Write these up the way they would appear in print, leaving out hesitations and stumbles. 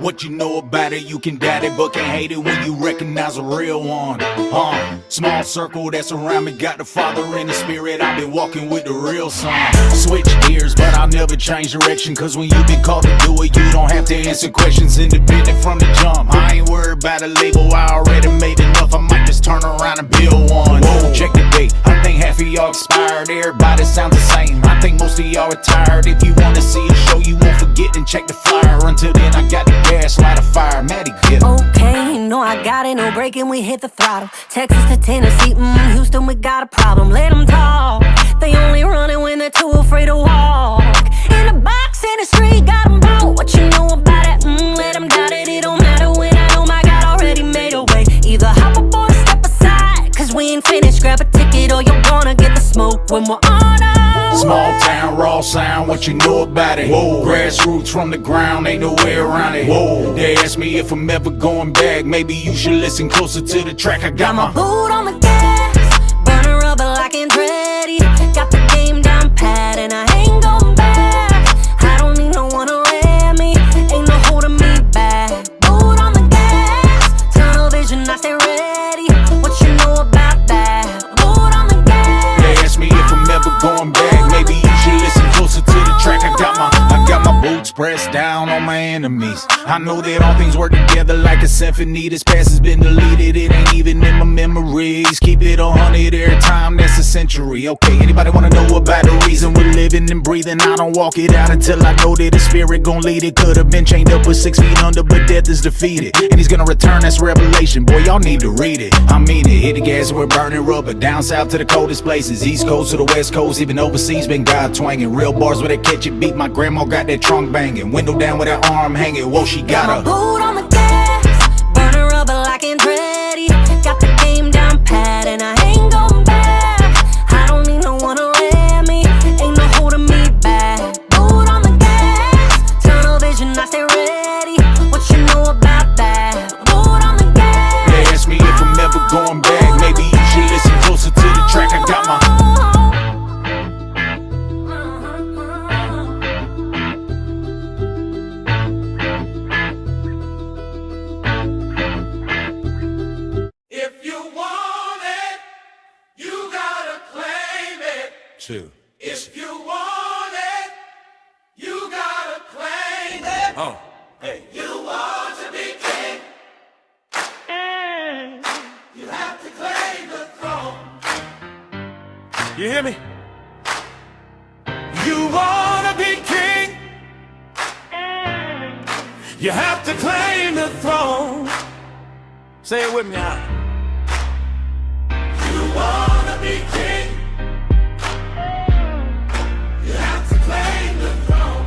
What you know about it, you can doubt it, but can't hate it when you recognize a real one. Small circle that's around me, got the Father in the Spirit, I've been walking with the real son. Switch gears, but I'll never change direction, cause when you've been called to do it, you don't have to answer questions. Independent from the jump, I ain't worried about a label, I already made enough, I might just turn around and build one. Whoa. Check the date, I think half of y'all expired, everybody sounds the same. I think most of y'all retired. If you wanna see a show, you won't forget and check the flyer. Until then, I got the gas, light a fire, Maddie, get okay, no, I got it, no breaking, we hit the throttle. Texas to Tennessee, Houston, we got a problem. Let them talk, they only running when they're too afraid to walk. In the box, in the street, got them bought. What you know about it? Let them doubt it, it don't matter when I know my God already made a way. Either hop up or step aside, cause we ain't finished. Grab a ticket or you're gonna get the smoke when we're on our Small town, raw sound, what you know about it? Whoa. Grassroots from the ground, ain't no way around it. Whoa. They ask me if I'm ever going back, maybe you should listen closer to the track. I got my boot on the gas, burning rubber like Andretti. Got the game down pat and I ain't going back. I don't need no one around me, ain't no holding me back. Boot on the gas, tunnel vision, I stay ready. What you know about that? Boot on the gas. They ask me if I'm ever going back, maybe you should listen closer to the track. I got my boots pressed down on my enemies. I know that all things work together like a symphony. This past has been deleted, it ain't even in my memories. Keep it 100 every time, that's a century. Okay, anybody wanna know about the reason we're living and breathing? I don't walk it out until I know that the Spirit gon' lead it. Could've been chained up with 6 feet under, but death is defeated, and he's gonna return, that's revelation. Boy, y'all need to read it, I mean it. Hit the gas, we're burning rubber. Down south to the coldest places, east coast to the west coast, even overseas been God twanging. Real bars where they catch it beat, my grandma got that trunk banging. Window down with her arm hanging, whoa, she got a boot on the gas, burning rubber like Andretti. Got the game down pat and I ain't going back. I don't need no one around me, ain't no holding me back. Boot on the gas, tunnel vision, I stay ready. What you know about that? Boot on the gas. They ask me if I'm ever going back, maybe you should listen closer to the track. I got my If you want it, you gotta claim it. Oh, hey. You want to be king, you have to claim the throne. You hear me? You wanna be king, you have to claim the throne. Say it with me now. You wanna be king, you have to claim the throne.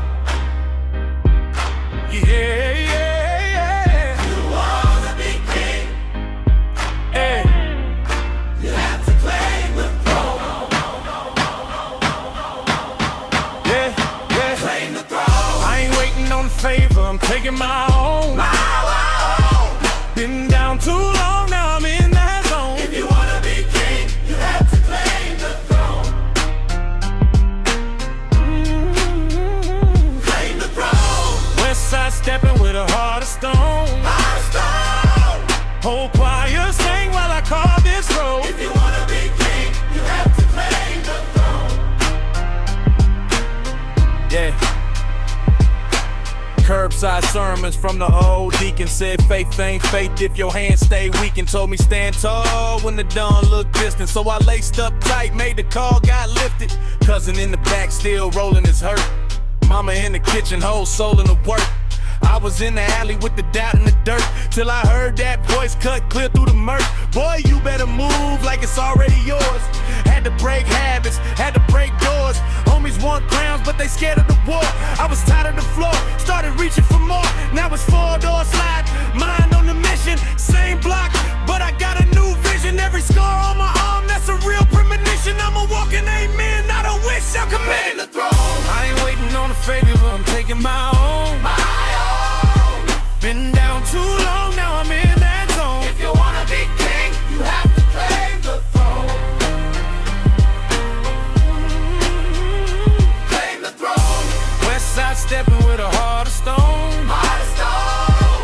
Yeah, yeah, yeah. You wanna be king, Hey. you have to claim the throne. Yeah, yeah. Claim the throne. I ain't waiting on favor, I'm taking my own. Been down too long, now I'm in that zone. If you wanna be king, you have to claim the throne. Claim the throne. West side stepping with a heart of stone. Heart of stone. Whole choir sing while I carve this road. If you wanna be king, you have to claim the throne. Yeah. Curbside sermons from the old deacon said faith ain't faith if your hands stay weak, and told me stand tall when the dawn looked distant. So I laced up tight, made the call, got lifted. Cousin in the back still rolling his hurt. Mama in the kitchen, whole soul in the work. I was in the alley with the doubt and the dirt, till I heard that voice cut clear through the murk. Boy, you better move like it's already yours. Had to break habits, had to break doors. Homies want crowns, but they scared of the war. I was tired of the floor, started reaching for more. Now it's 4-door slide, mind on the mission. Same block, but I got a new vision. Every scar on my arm, that's a real premonition. I'm a walking amen, not a wish, I'll command. Claim the throne. I ain't waiting on a favor, but I'm taking my own. My own. Been down too long, now I'm in that zone. If you wanna be king, you have to claim the throne. Claim the throne. West side stepping with a heart of stone. Heart of stone.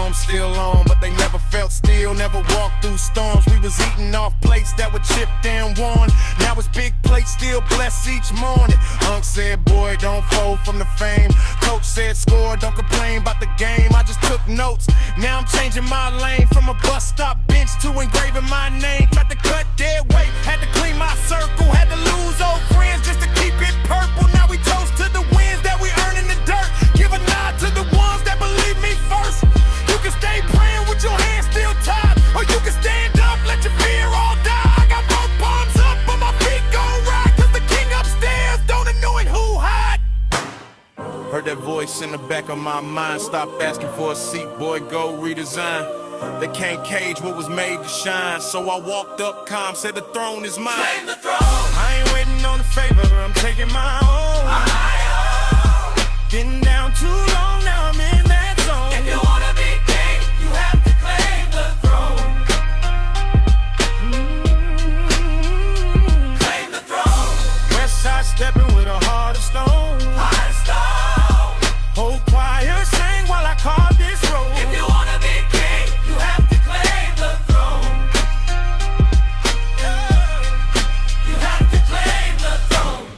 arms still on, but they never felt still, never walked through storms. We was eating off plates that were chipped and worn. Now it's big plates, still blessed each morning. Unc said, boy, don't fold from the fame. Coach said, score, don't complain about the game. I just took notes, now I'm changing my lane. From a bus stop bench to engraving my name. Tried to cut dead weight, had to clean my circle. Had to lose old friends just to keep it purple. Now we toast to the wins that we earn in the dirt. Give a nod to the ones that believe me first. You can stay praying with your hands still tied, or you can stand up, let your fear all die. I got both palms up, but my feet gon' ride, cause the king upstairs don't anoint who hide. Heard that voice in the back of my mind. Stop asking for a seat, boy, go redesign. They can't cage what was made to shine. So I walked up calm, said the throne is mine. Claim the throne. I ain't waiting on a favor, I'm taking my own. Been down too long, now I'm in that zone. If you wanna be king, you have to claim the throne. Claim the throne. West side stepping with a heart of stone. Heart of stone. Whole choir sang while I carved this road. If you wanna be king, you have to claim the throne. You have to claim the throne.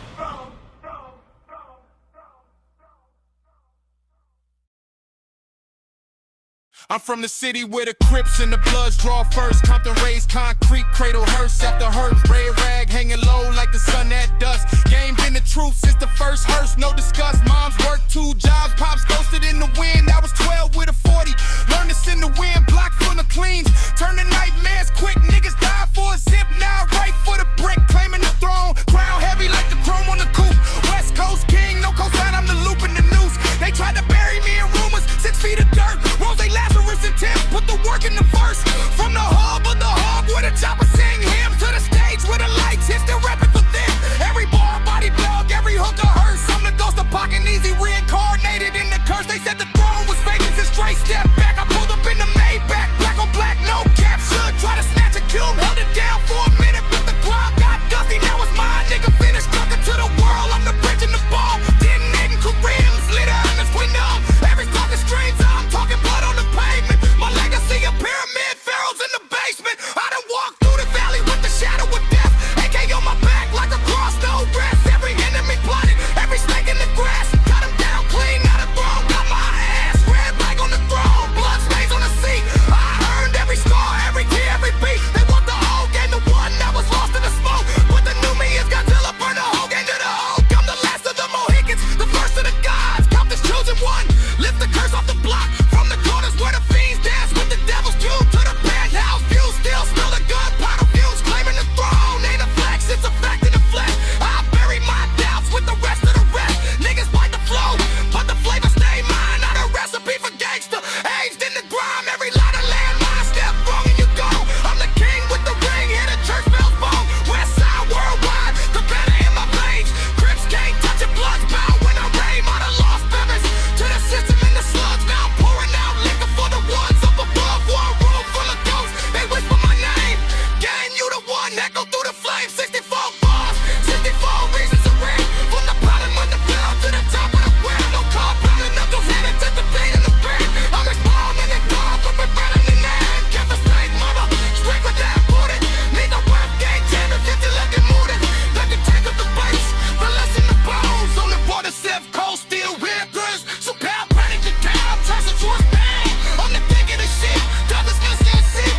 I'm from the city where the Crips and the Bloods draw first. Compton raised concrete, cradle hearse after hearse. Red rag hanging low like the sun at dusk. Game been the truth since the first hearse, no discuss. Moms worked 2 jobs, pops ghosted in the wind. I was 12 with a 40, learned to send the wind. Block full of cleans, turn the nightmares quick. Niggas die for a zip, now right for the brick. Claiming the throne, crown heavy like the chrome on the coupe. West Coast king, no cosign, I'm the loop in the noose. They tried to bury me in rumors, 6 feet of dirt. Rose Lazarus and Tim put the work in the verse. From the hub of the hub where the chopper sing hymns, to the stage where the lights hit, still rapping for them. Every bar, body plug, every hook a hearse. I'm the ghost of Pocket Easy, reincarnated in the curse. They said the throne was vacant, since straight step back. I pulled up in the Maybach, black on black, no cap. Should try to snatch a cube, held it down for a minute, but the crowd got dusty. Now it's mine, nigga, finished talking to the world. I'm the bridge in the ball, detonating Kareem's, lit on the window. Every talking streams, I'm talking blood on the pavement. My legacy a pyramid, pharaohs in the basement. I done walked through the valley with the shadow of death. AK on my back like a cross, no rest. Every enemy plotted, every snake in the grass. Cut him down clean, not a throne. Got my ass, red flag on the throne, blood stains on the seat. I earned every scar, every tear, every beat. They want the old game, the one that was lost in the smoke. But the new me is Godzilla, burn the whole game to the Hulk. I'm the last of the Mohicans, the first of the gods. Count this chosen one, lift the curse off the block. From the corners where the fiends dance with the devil's due. To the penthouse view, still smell the gunpowder fumes. Claiming the throne ain't a flex, it's a fact in the flesh. I bury my doubts with the rest of the rest. Niggas bite the flow, but the flavor stay mine. Not a recipe for gangster, aged in the grime. Every lot of landmine, step wrong and you go. I'm the king with the ring, hear the church bells bone. West side worldwide, the banner in my veins. Crips can't touch it, blood's bound when I rain. On the lost feathers, to the system and the slugs. Now I'm pouring out liquor for the ones up above. One room full of ghosts, they whisper my name. Gang, you the one that go through the flames. 64 bars, 64 reasons to ring. From the bottom of the bell to the top of the well. No car pounding up those hands at the pain in the brain. I'm exploding in the car, but we're better than that. Get the state mother, straight with that booty. Need the rap game, 10 or 50 looking moody. Let the tank of the base, the less in the bones. On the border, Seth Coast, still whippers. So pound, panic the town, turns into a bang. I'm the king of the shit, dollars missing shit.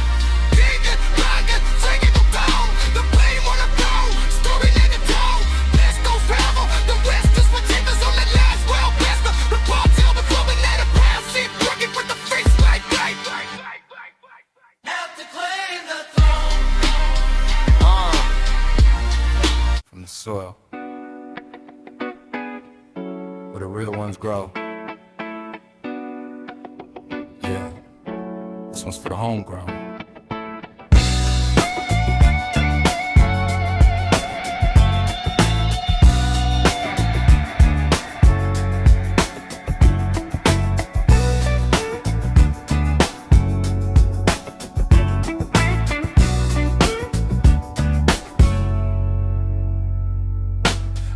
Digging, blogging, taking the down. The blame on the throne, story in the dome. Let's go forever, the West is protectors on the last world best. The ball tail before we let a pound shit. Working with the face like that. Have to claim the throne. From the soil where the real ones grow. Yeah, this one's for the homegrown.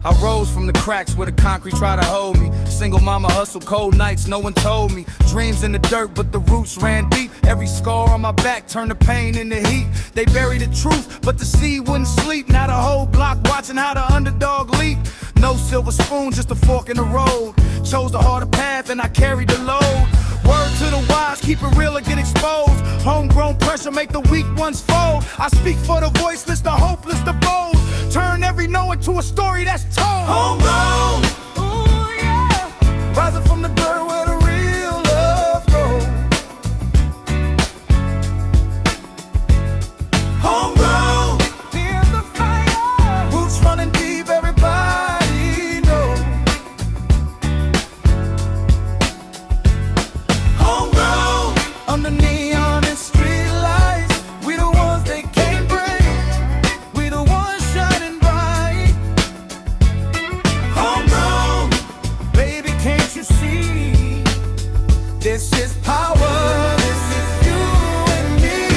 I rose from the cracks where the concrete tried to hold me. Single mama hustle, cold nights, no one told me. Dreams in the dirt, but the roots ran deep. Every scar on my back turned the pain into heat. They buried the truth, but the seed wouldn't sleep. Now the whole block watching how the underdog leap. No silver spoon, just a fork in the road. Chose the harder path and I carried the load. Word to the wise, keep it real or get exposed. Homegrown pressure make the weak ones fold. I speak for the voiceless, the hopeless, the bold. Turn every no into a story that's told. Homegrown, ooh yeah. Rising from the dirt where the real love grows. Homegrown, feel the fire. Roots running deep, everybody knows. Homegrown, under neon and street lights, we the ones they can't break. We the ones shining bright. Homegrown, baby, can't you see? This is power, this is you and me.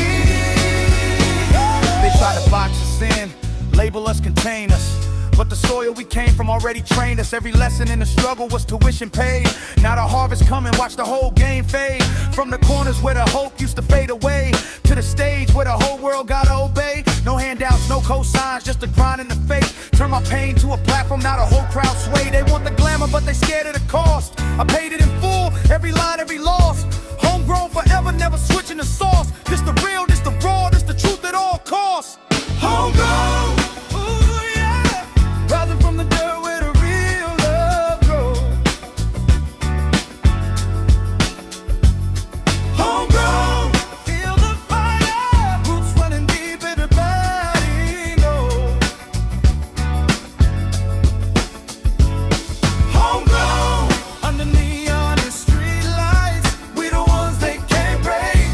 They try to box us in, label us, contain us, but the soil we came from already trained us. Every lesson in the struggle was tuition paid. Now the harvest coming, watch the whole game fade. From the corners where the hope used to fade away, to the stage where the whole world gotta obey. No handouts, no cosigns, just a grind and the faith. Turn my pain to a platform, now the whole crowd sway. They want the glamour, but they scared of the cost. I paid it in full, every line, every loss. Homegrown forever, never switching the sauce. This the real, this the raw, this the truth at all costs. Homegrown, ooh yeah. Rising from the dirt where the real love grows. Homegrown, feel the fire. Roots running deep, everybody knows. Homegrown, under neon and street lights, we the ones they can't break.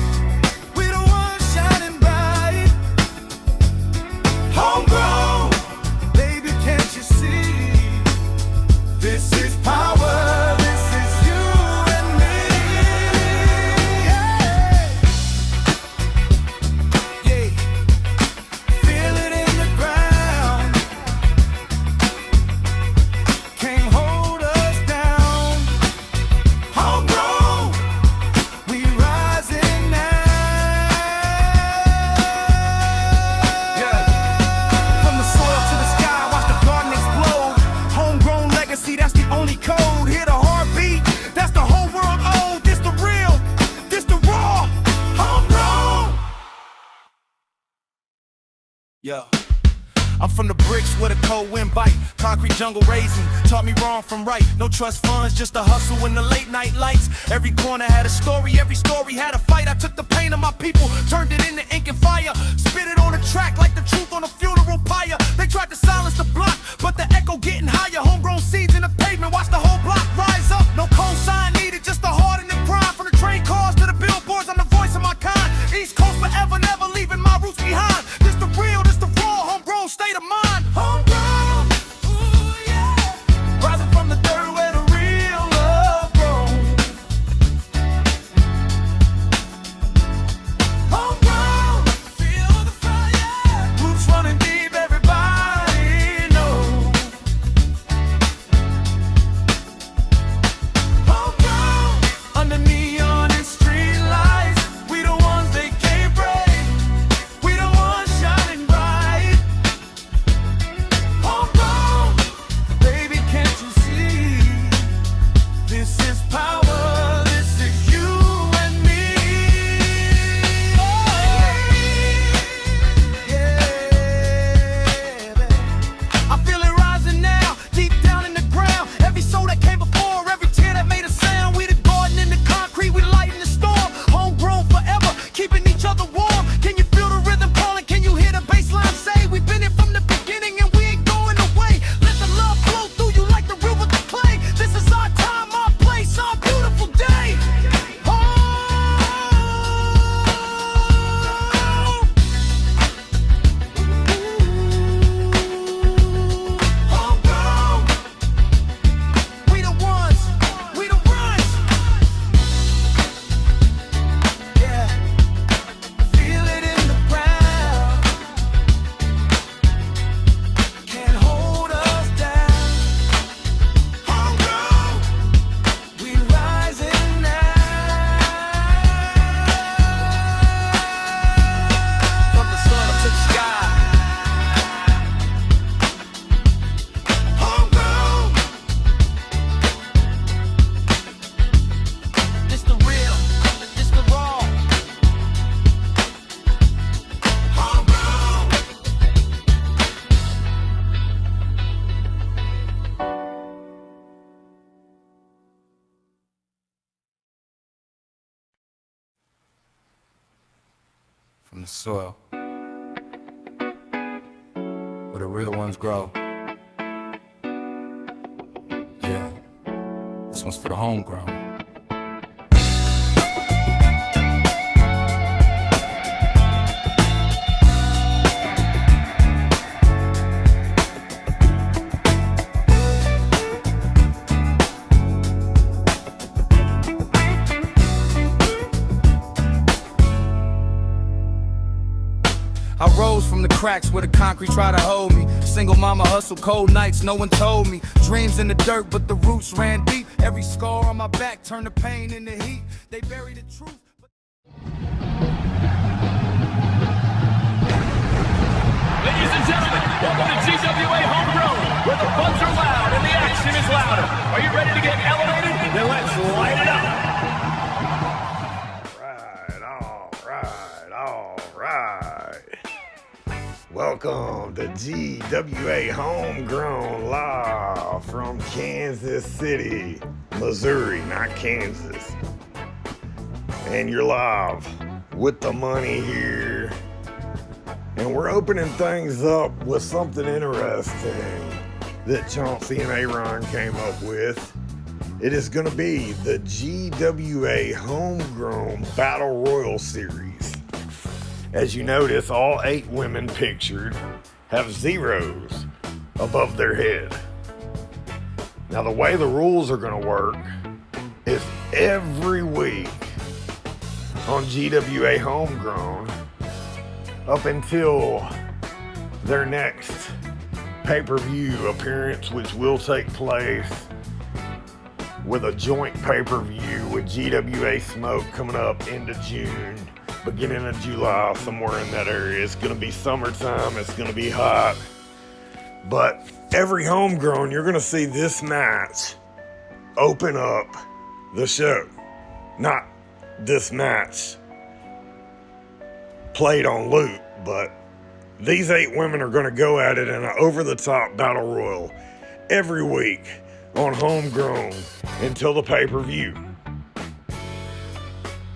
We the ones shining bright. Homegrown, baby, can't you see? This is power, this is you and me. Yeah, yeah. Feel it in the ground. Can't hold us down. Homegrown, we rising now. Yeah. From the soil to the sky, watch the garden explode. Homegrown legacy, that's the only code. Hear the heartbeat, that's the whole world owed. This the real, this the raw. Homegrown. Yeah. I'm from the bricks where the cold wind bite. Concrete jungle raising, taught me wrong from right. No trust funds, just a hustle in the late night lights. Every corner had a story, every story had a fight. I took the pain of my people, turned it into ink and fire. Spit it on a track like the truth on a funeral pyre. They tried to silence the block, but the echo getting higher. Homegrown seeds in the pavement, watch the whole block rise up. No cosign needed, just the heart and the grind. From the train cars to the billboards, I'm the voice of my kind. East Coast forever, never leaving my roots behind. This the real, this the raw, homegrown state of mind. Homegrown, ooh yeah. Rising from the dirt where the real love grows. from the soil, where the real ones grow. Yeah, this one's for the homegrown. I rose from the cracks where the concrete tried to hold me. Single mama hustle, cold nights, no one told me. Dreams in the dirt, but the roots ran deep. Every scar on my back turned the pain into heat. They bury the truth. Ladies and gentlemen, welcome to GWA Homegrown, where the buds are loud and the action is louder. Are you ready to get elevated? Then let's light it up. All right. Welcome to GWA Homegrown live from Kansas City, Missouri, not Kansas. And you're live with the money here. And we're opening things up with something interesting that Chauncey and Aaron came up with. It is going to be the GWA Homegrown Battle Royal Series. As you notice, all 8 women pictured have zeros above their head. Now, the way the rules are going to work is every week on GWA Homegrown, up until their next pay-per-view appearance, which will take place with a joint pay-per-view with GWA Smoke coming up into June, beginning of July, somewhere in that area. It's going to be summertime. It's going to be hot. But every homegrown, you're going to see this match open up the show. Not this match played on loop, but these 8 women are going to go at it in an over-the-top battle royal every week on Homegrown until the pay-per-view.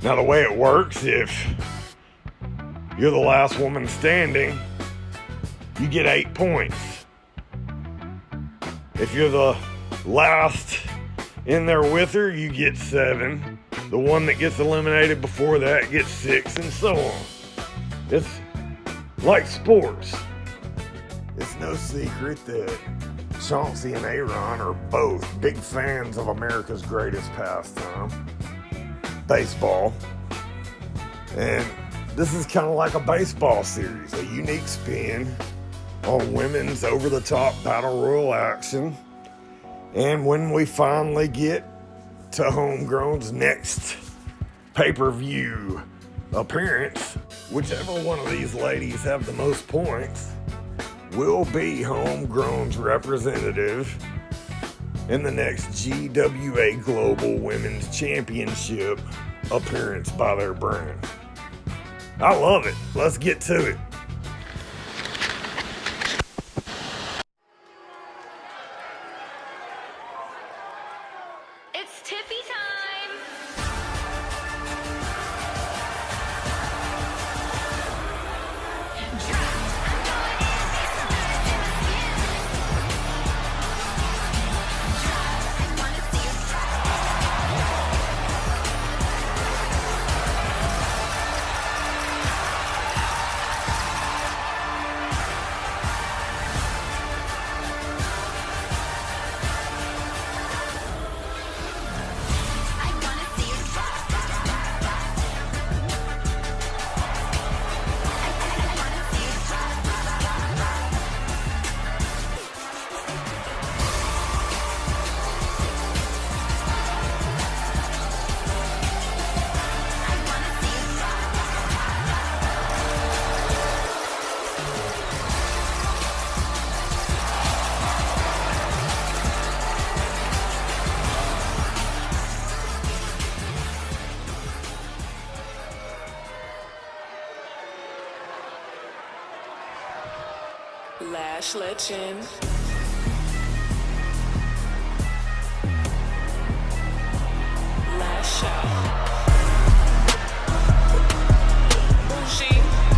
Now, the way it works, if you're the last woman standing, you get 8 points. If you're the last in there with her, you get 7. The one that gets eliminated before that gets 6, and so on. It's like sports. It's no secret that Chauncey and Aaron are both big fans of America's greatest pastime, baseball. And this is kind of like a baseball series, a unique spin on women's over-the-top battle royal action. And when we finally get to Homegrown's next pay-per-view appearance, whichever one of these ladies have the most points will be Homegrown's representative in the next GWA Global Women's Championship appearance by their brand. I love it. Let's get to it. It's tippy time! Lash Legend. Lash out. Bougie.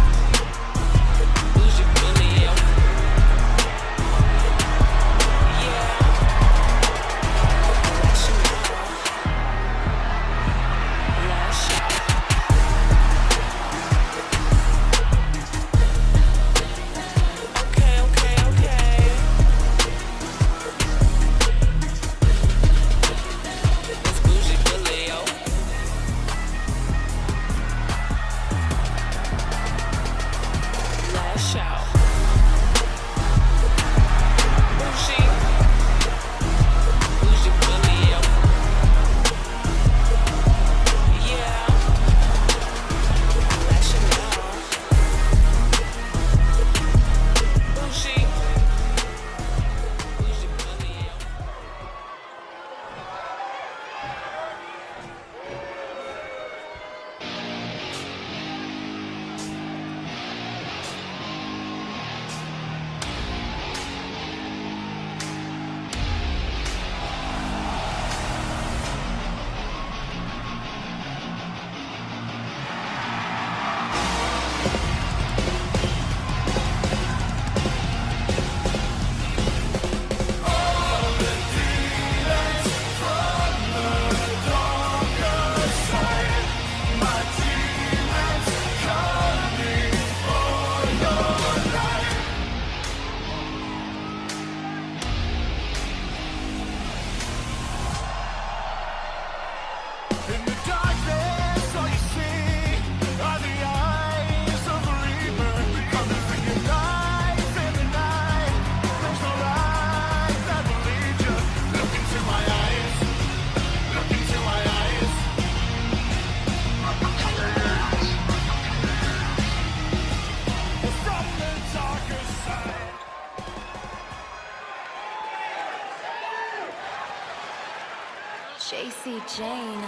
Sexy Jane.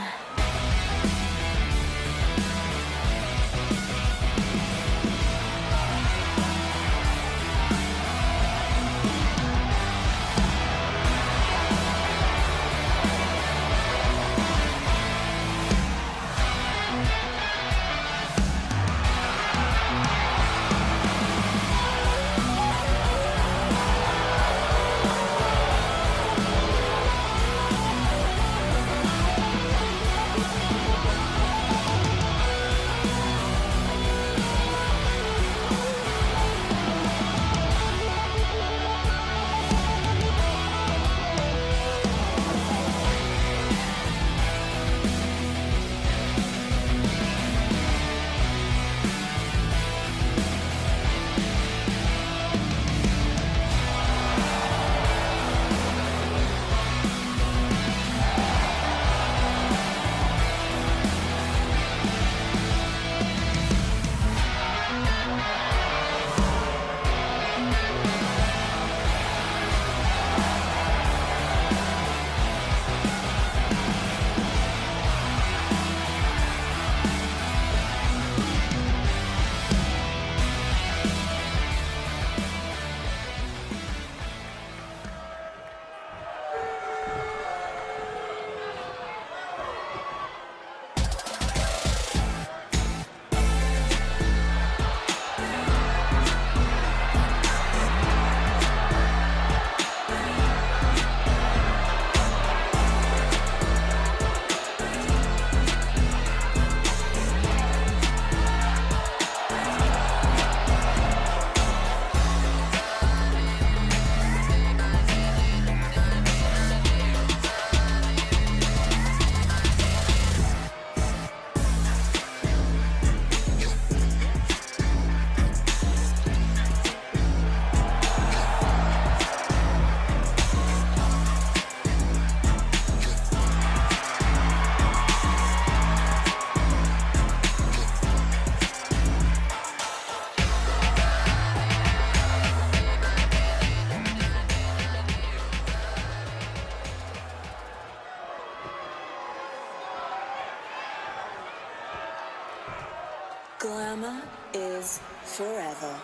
Glamour is forever.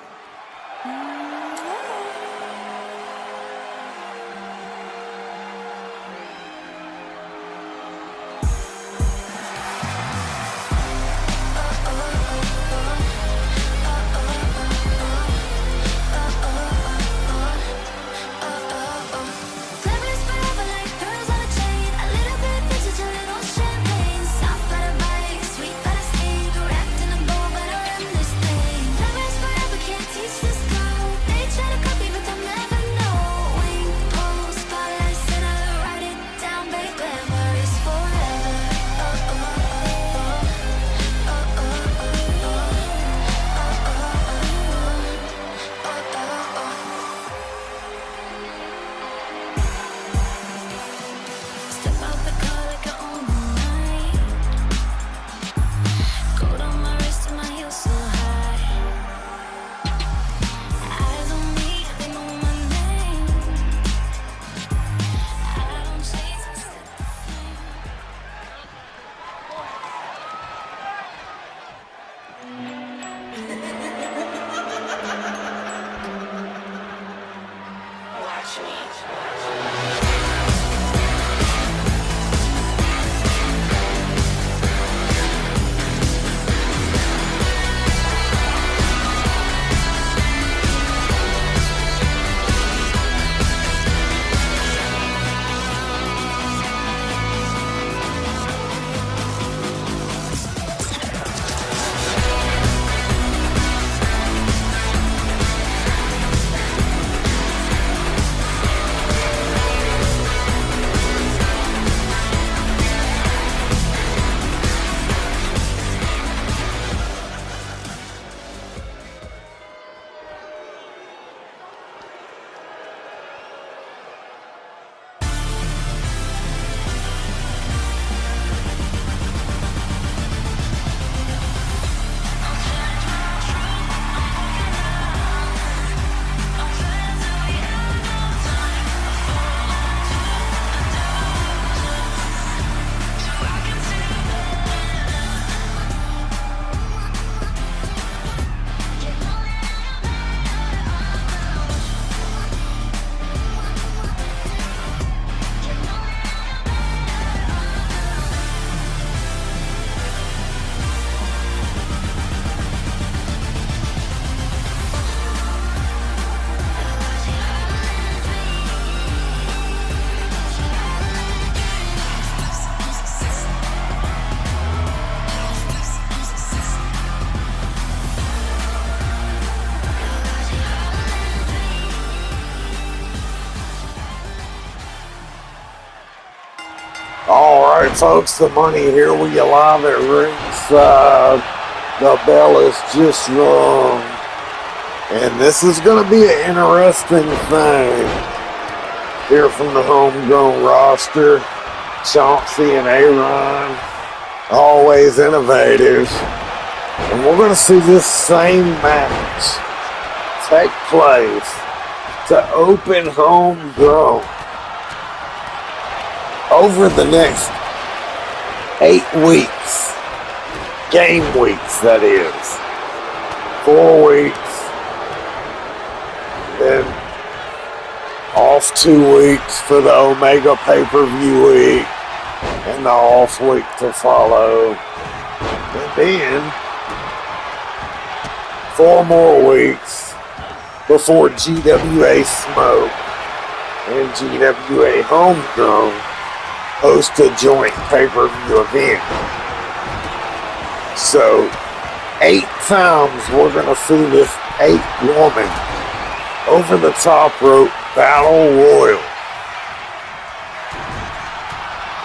Glamorous forever like pearls on a chain. A little bit vintage, a little champagne. Soft but a bite, sweet but a sting. Wrapped in a bow, but I run this thing. Glamorous forever, can't teach this girl. They try to copy, but Alright folks, the money here with you live at ringside. The bell is just rung. And this is going to be an interesting thing. Here from the homegrown roster, Chauncey and Aaron, always innovative. And we're going to see this same match take place to open homegrown over the next 8 weeks. Game weeks, that is. 4 weeks. Then off 2 weeks for the Omega pay-per-view week. And the off week to follow. And then 4 more weeks before GWA Smoke and GWA Homegrown host a joint pay-per-view event. So 8 times we're going to see this 8-woman over the top rope battle royal.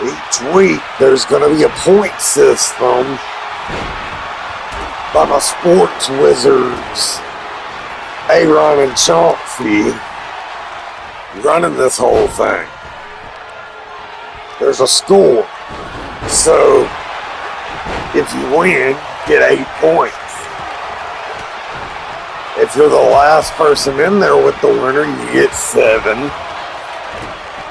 Each week there's going to be a point system by my sports wizards, Aaron and Chauncey, running this whole thing. There's a score. So if you win, get 8 points. If you're the last person in there with the winner, you get 7.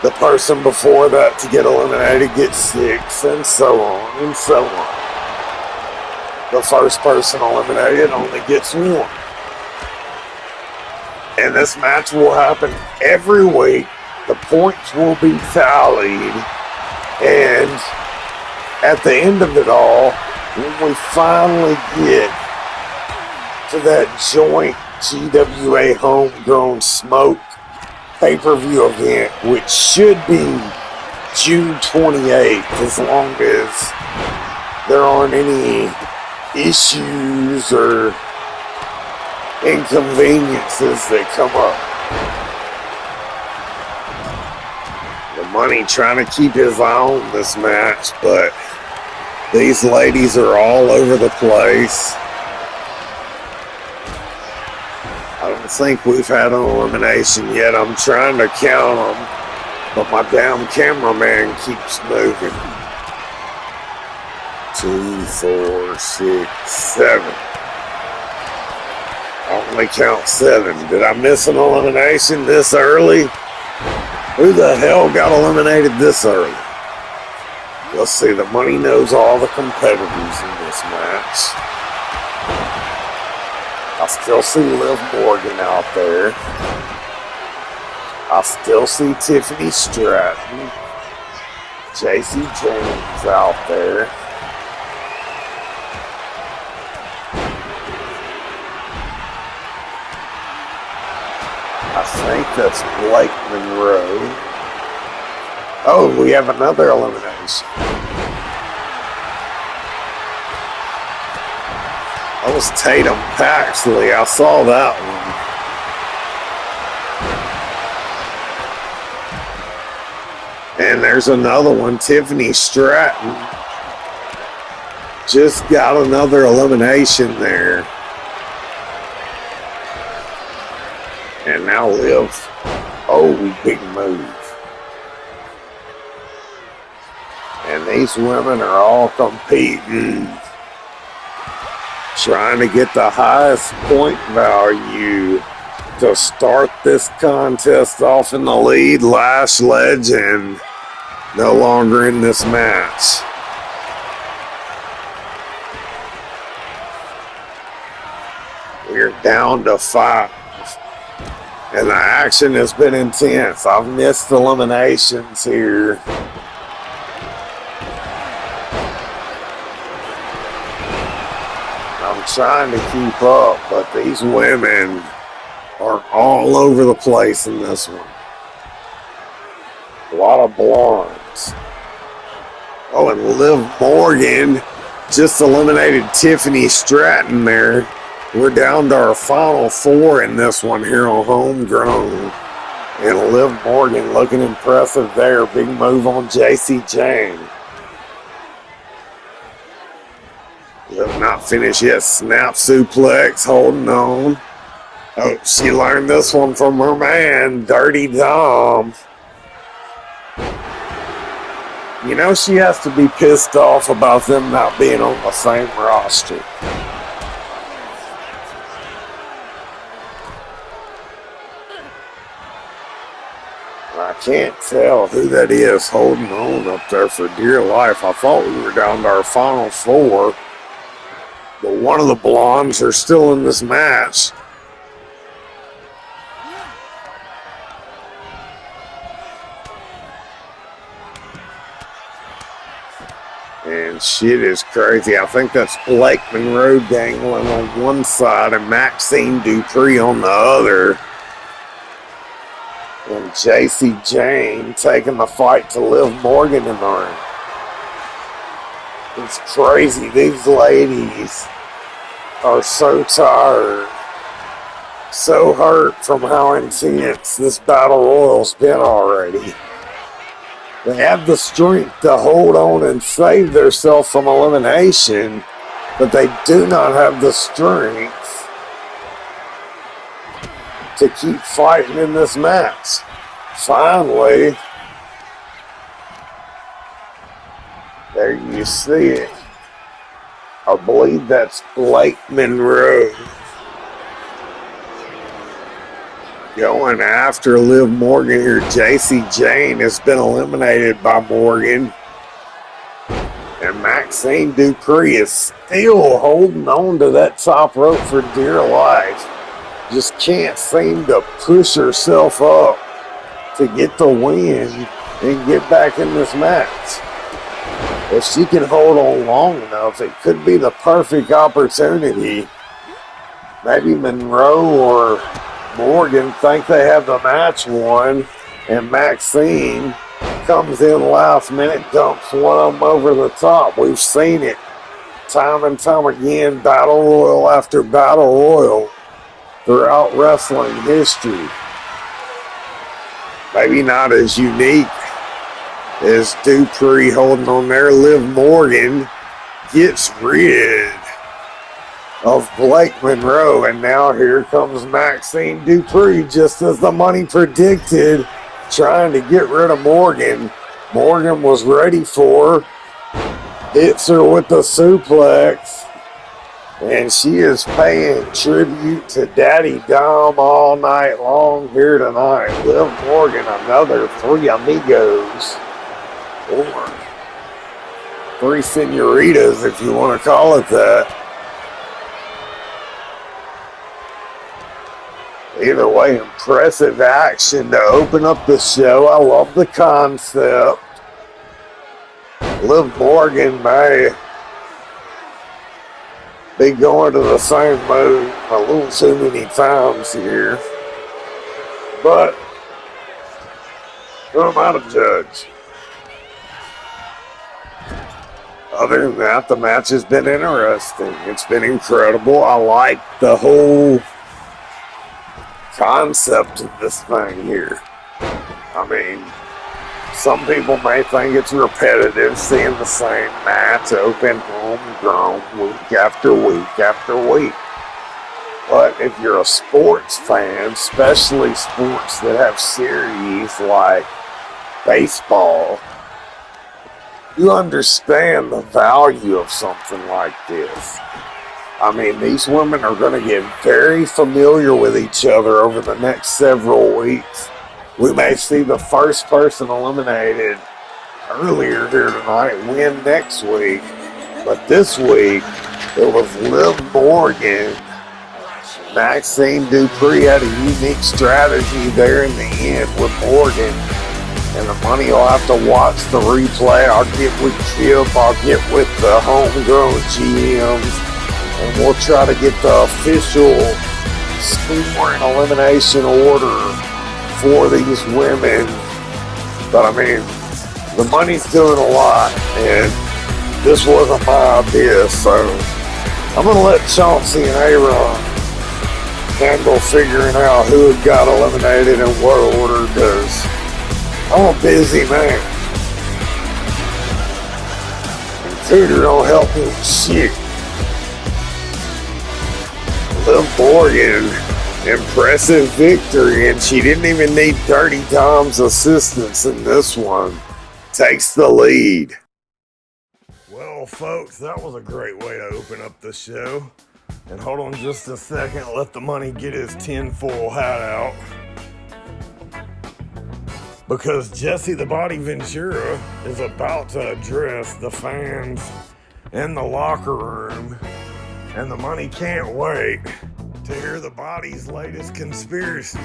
The person before that to get eliminated gets 6, and so on and so on. The first person eliminated only gets 1. And this match will happen every week. The points will be tallied. And at the end of it all, when we finally get to that joint GWA Homegrown Smoke pay-per-view event, which should be June 28th, as long as there aren't any issues or inconveniences that come up. The money trying to keep his eye on this match, but these ladies are all over the place. I don't think we've had an elimination yet. I'm trying to count them, but my damn cameraman keeps moving. 2, 4, 6, 7. I only count 7. Did I miss an elimination this early? Who the hell got eliminated this early? Let's see, the money knows all the competitors in this match. I still see Liv Morgan out there. I still see Tiffany Stratton. JC James out there. I think that's Blake Monroe. Oh, we have another elimination. That was Tatum Paxley. I saw that one. And there's another one, Tiffany Stratton. Just got another elimination there. And now Liv. Oh, big move. And these women are all competing, trying to get the highest point value to start this contest off in the lead. Lash Legend no longer in this match. We're down to 5. And the action has been intense. I've missed eliminations here. I'm trying to keep up, but these women are all over the place in this one. A lot of blondes. Oh, and Liv Morgan just eliminated Tiffany Stratton there. We're down to our final 4 in this one here on Homegrown. And Liv Morgan looking impressive there. Big move on JC Jane. Not finished yet. Snap suplex, holding on. Oh, she learned this one from her man, Dirty Dom. You know, she has to be pissed off about them not being on the same roster. I can't tell who that is holding on up there for dear life. I thought we were down to our final four, but one of the blondes are still in this match. And shit is crazy. I think that's Blake Monroe dangling on one side and Maxine Dupree on the other. And JC Jane taking the fight to Liv Morgan in the ring. It's crazy. These ladies are so tired, so hurt from how intense this battle royal's been already. They have the strength to hold on and save themselves from elimination, but they do not have the strength to keep fighting in this match. Finally, there you see it. I believe that's Blake Monroe going after Liv Morgan here. JC Jane has been eliminated by Morgan. And Maxine Dupree is still holding on to that top rope for dear life. Just can't seem to push herself up to get the win and get back in this match. If she can hold on long enough, it could be the perfect opportunity. Maybe Monroe or Morgan think they have the match won, and Maxine comes in last minute, dumps one of them over the top. We've seen it time and time again, battle royal after battle royal throughout wrestling history. Maybe not as unique as Dupree holding on there. Liv Morgan gets rid of Blake Monroe, and now here comes Maxine Dupree, just as the money predicted, trying to get rid of Morgan. Morgan was ready for her, hits her with the suplex, and she is paying tribute to Daddy Dom all night long here tonight. Liv Morgan, another three amigos, or three senoritas if you want to call it that. Either way, impressive action to open up the show. I love the concept. Liv Morgan may be going to the same move a little too many times here. But who am I to judge? Other than that, the match has been interesting. It's been incredible. I like the whole concept of this thing here. I mean, some people may think it's repetitive, seeing the same match, open, homegrown, week after week after week. But if you're a sports fan, especially sports that have series like baseball, you understand the value of something like this. I mean, these women are going to get very familiar with each other over the next several weeks. We may see the first person eliminated earlier here tonight win next week. But this week, it was Liv Morgan. Maxine Dupree had a unique strategy there in the end with Morgan. And the money will have to watch the replay. I'll get with Kip. I'll get with the homegrown GMs. And we'll try to get the official score and elimination order for these women. But I mean, the money's doing a lot, and this wasn't my idea, so I'm going to let Chauncey and Aaron handle figuring out who had got eliminated in what order, because I'm a busy man. And Tudor don't help me with shit. Liv Morgan, impressive victory, and she didn't even need 30 Tom's assistance in this one. Takes the lead. Well, folks, that was a great way to open up the show. And hold on just a second, let the money get his tinfoil hat out. Because Jesse the Body Ventura is about to address the fans in the locker room. And the money can't wait to hear the Body's latest conspiracy.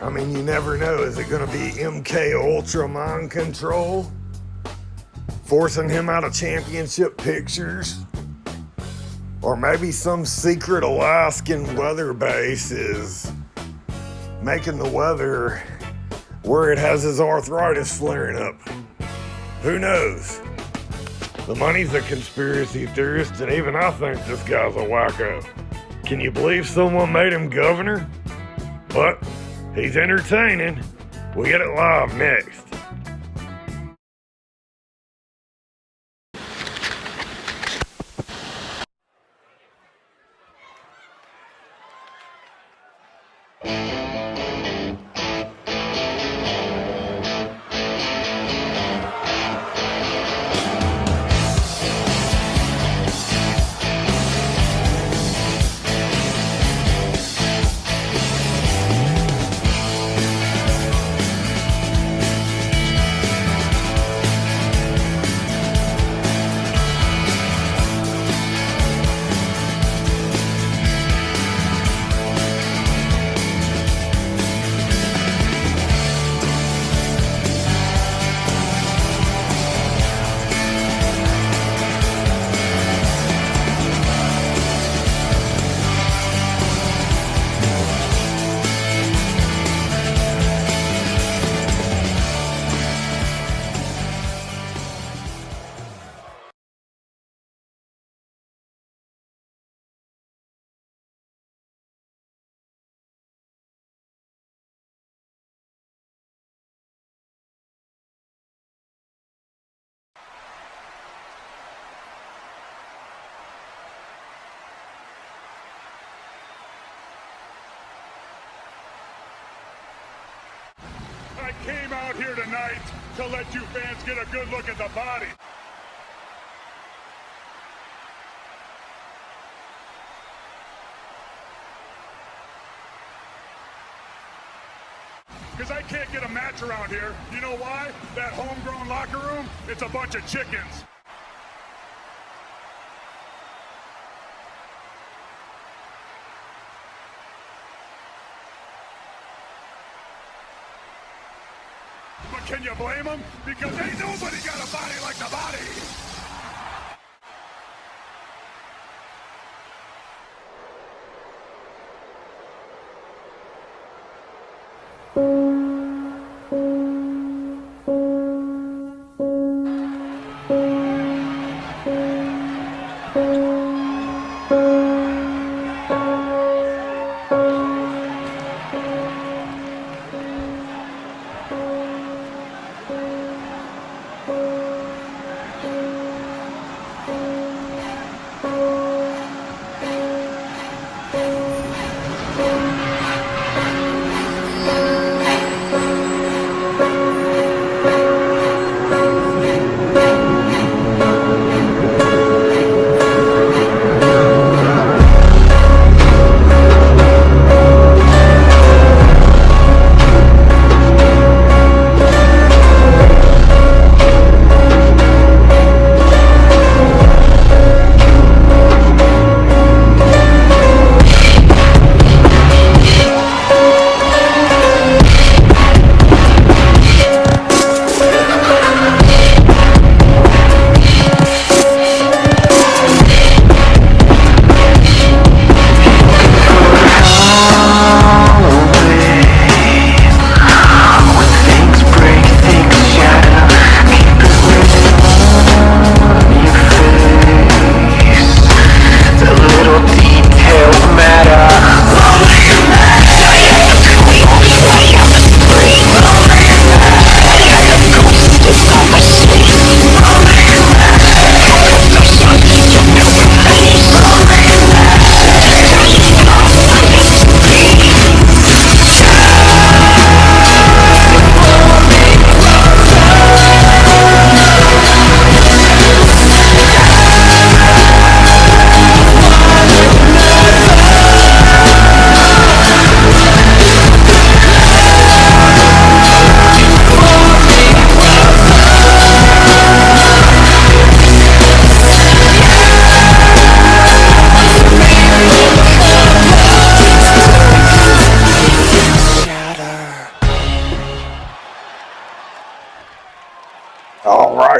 I mean, you never know. Is it going to be MK Ultra mind control? Forcing him out of championship pictures? Or maybe some secret Alaskan weather base is making the weather where it has his arthritis flaring up. Who knows? The Money's a conspiracy theorist, and even I think this guy's a wacko. Can you believe someone made him governor? But he's entertaining. We'll get it live next. I came out here tonight to let you fans get a good look at the Body. Because I can't get a match around here. You know why? That homegrown locker room, it's a bunch of chickens. But can you blame them? Because ain't nobody got a body like the Body.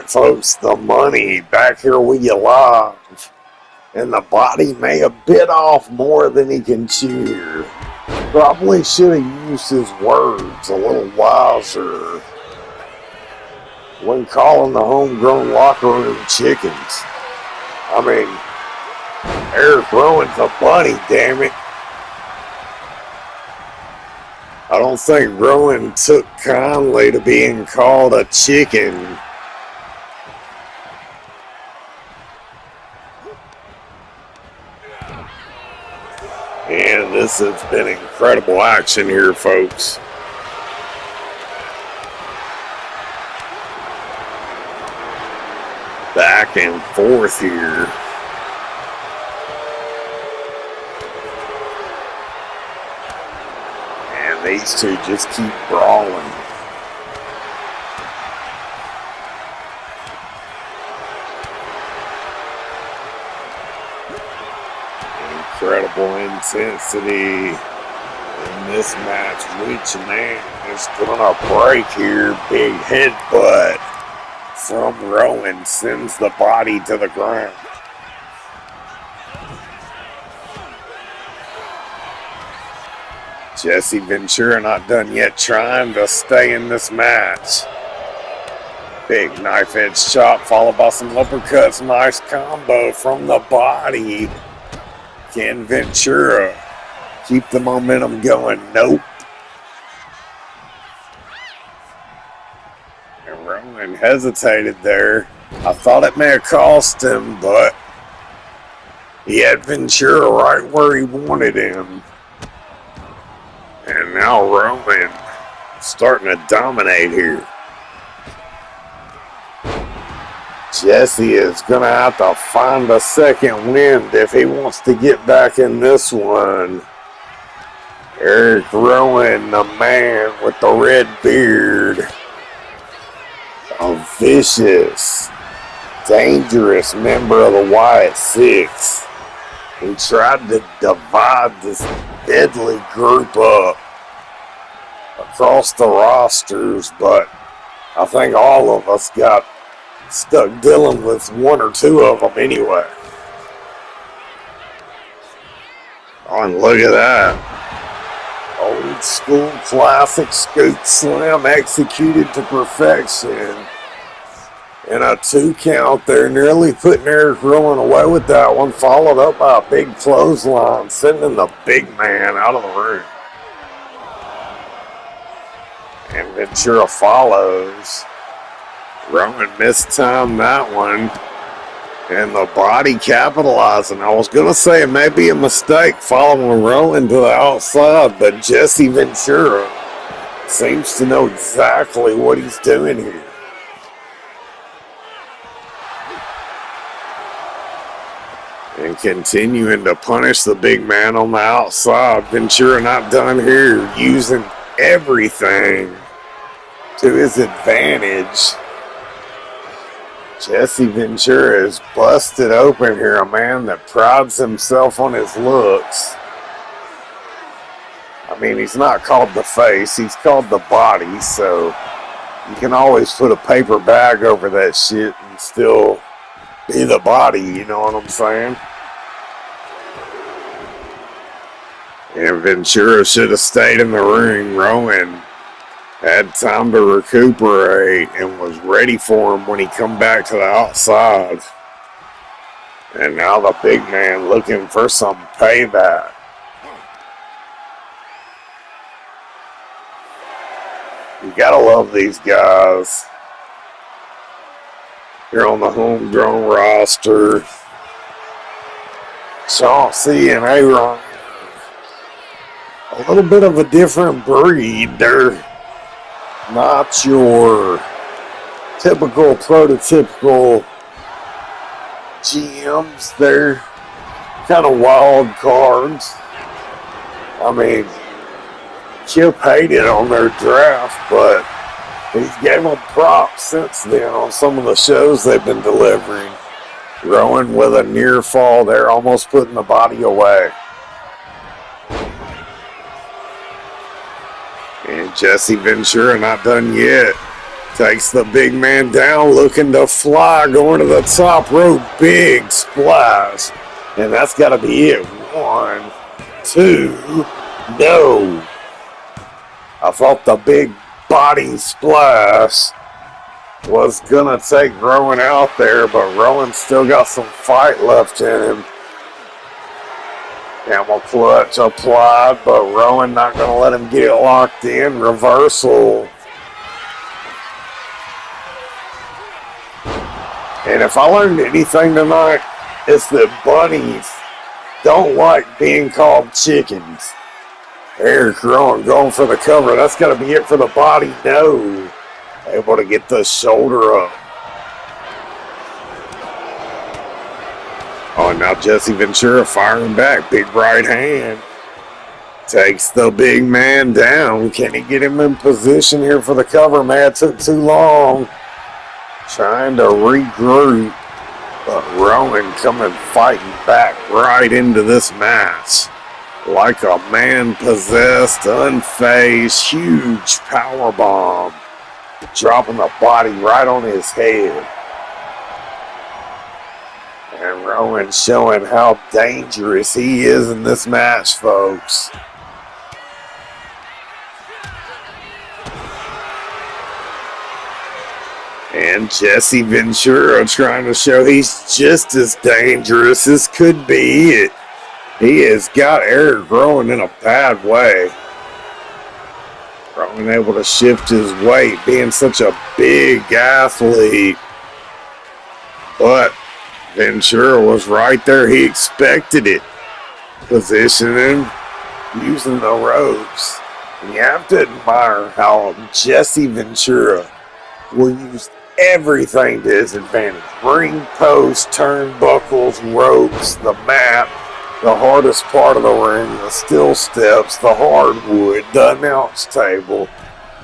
right, folks, the money back here with you live. And the body may have bit off more than he can chew. Probably should have used his words a little wiser when calling the homegrown locker room chickens. I mean, Eric Rowan's a bunny, damn it. I don't think Rowan took kindly to being called a chicken. And this has been incredible action here, folks. Back and forth here. And these two just keep brawling. Incredible intensity in this match. Which man is gonna break here? Big headbutt from Rowan sends the body to the ground. Jesse Ventura not done yet, trying to stay in this match. Big knife edge chop followed by some uppercuts. Nice combo from the body. Can Ventura keep the momentum going? Nope. And Rowan hesitated there. I thought it may have cost him, but he had Ventura right where he wanted him. And now Rowan starting to dominate here. Jesse is going to have to find a second wind if he wants to get back in this one. Eric Rowan, the man with the red beard. A vicious, dangerous member of the Wyatt Six. He tried to divide this deadly group up across the rosters, but I think all of us got stuck dealing with one or two of them anyway. Oh, and look at that. Old school classic scoop slam executed to perfection. And a 2 count there, nearly putting Eric Rowan away with that one, followed up by a big clothesline, sending the big man out of the ring. And Ventura follows. Rowan mistimed that one. And the body capitalizing. I was going to say it may be a mistake following Rowan to the outside, but Jesse Ventura seems to know exactly what he's doing here. And continuing to punish the big man on the outside. Ventura not done here, using everything to his advantage. Jesse Ventura is busted open here, a man that prides himself on his looks. I mean, he's not called the face, he's called the body, so you can always put a paper bag over that shit and still be the body, you know what I'm saying? And Ventura should have stayed in the ring. Rowan had time to recuperate and was ready for him when he come back to the outside. And now the big man looking for some payback. You gotta love these guys. Here on the homegrown roster. Chauncey and Aaron. A little bit of a different breed. They're not your typical, prototypical GMs. They're kind of wild cards. I mean, Chip hated on their draft, but he's gave them props since then on some of the shows they've been delivering. Rowan with a near fall there, almost putting the body away. And Jesse Ventura not done yet. Takes the big man down, looking to fly, going to the top rope, big splash. And that's got to be it. 1, 2, no. I thought the big body splash was going to take Rowan out there, but Rowan still got some fight left in him. Camel clutch applied, but Rowan not going to let him get it locked in. Reversal. And if I learned anything tonight, it's that bunnies don't like being called chickens. Eric Rowan going for the cover. That's got to be it for the body. No. Able to get the shoulder up. Oh, and now Jesse Ventura firing back. Big right hand. Takes the big man down. Can he get him in position here for the cover? Man, it took too long. Trying to regroup, but Rowan coming fighting back right into this match. Like a man possessed, unfazed, huge power bomb. Dropping the body right on his head. And Rowan showing how dangerous he is in this match, folks. And Jesse Ventura trying to show he's just as dangerous as could be it. He has got Eric Rowan in a bad way. Rowan able to shift his weight, being such a big athlete. But Ventura was right there. He expected it. Positioning, using the ropes. And you have to admire how Jesse Ventura will use everything to his advantage. Ring posts, turnbuckles, ropes, the mat, the hardest part of the ring, the steel steps, the hardwood, the announce table.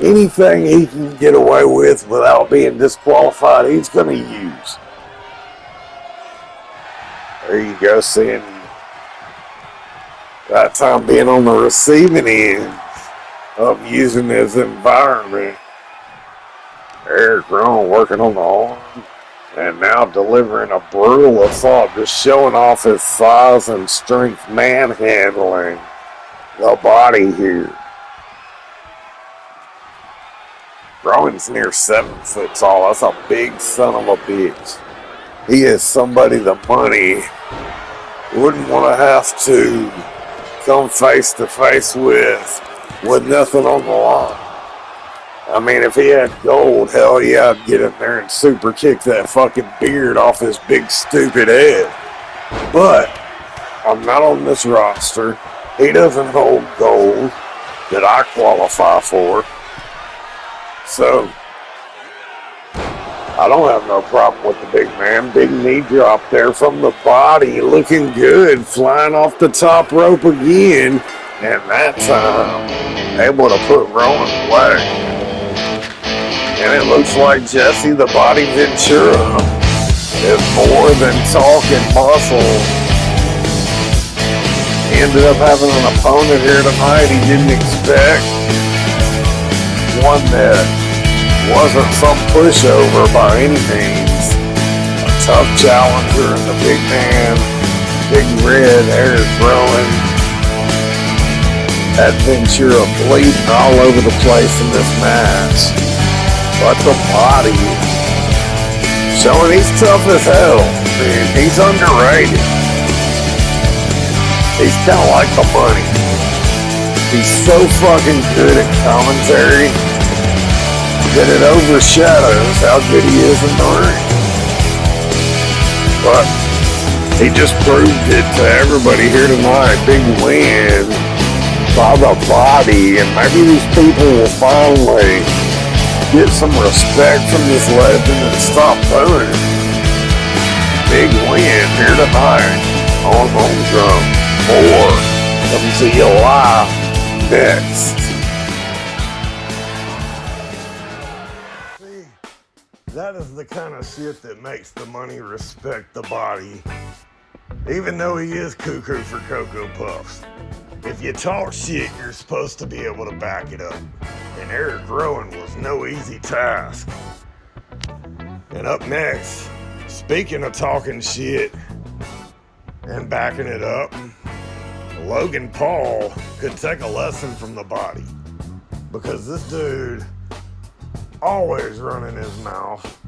Anything he can get away with without being disqualified, he's going to use. There you go, seeing that time being on the receiving end of using his environment. Eric Rowan working on the arm and now delivering a brutal assault, just showing off his size and strength, manhandling the body here. Rowan's near 7 foot tall. That's a big son of a bitch. He is somebody the money wouldn't want to have to come face to face with nothing on the line. I mean, if he had gold, hell yeah, I'd get in there and super kick that fucking beard off his big stupid head. But I'm not on this roster. He doesn't hold gold that I qualify for. So I don't have no problem with the big man. Big knee drop there from the body, looking good, flying off the top rope again. And that time, able to put Rowan away. And it looks like Jesse the Body Ventura is more than talking muscle. He ended up having an opponent here tonight he didn't expect. One that wasn't some pushover by any means. A tough challenger in the big man, Big Red, Eric Rowan. That Ventura bleeding all over the place in this match. But the body showing he's tough as hell. Man, he's underrated. He's kind of like the money. He's so fucking good at commentary that it overshadows how good he is in the ring. But he just proved it to everybody here tonight. Big win by the body, and maybe these people will finally get some respect from this legend and stop booing it. Big win here tonight on Homegrown. More coming to you live next. See, that is the kind of shit that makes the money respect the body. Even though he is cuckoo for Cocoa Puffs. If you talk shit, you're supposed to be able to back it up. and Eric Rowan was no easy task. And up next, speaking of talking shit and backing it up, Logan Paul could take a lesson from the body, because this dude always running his mouth.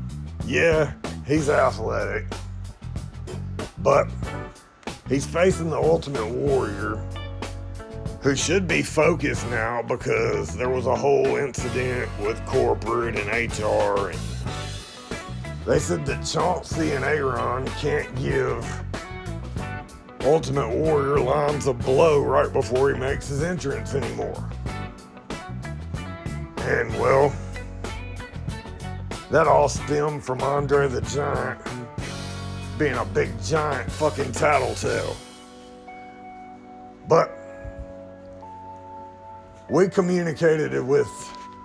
Yeah, he's athletic, but he's facing the Ultimate Warrior, who should be focused now because there was a whole incident with corporate and HR, and they said that Chauncey and Aaron can't give Ultimate Warrior lines of blow right before he makes his entrance anymore. And well, that all stemmed from Andre the Giant being a big giant fucking tattletale. But we communicated it with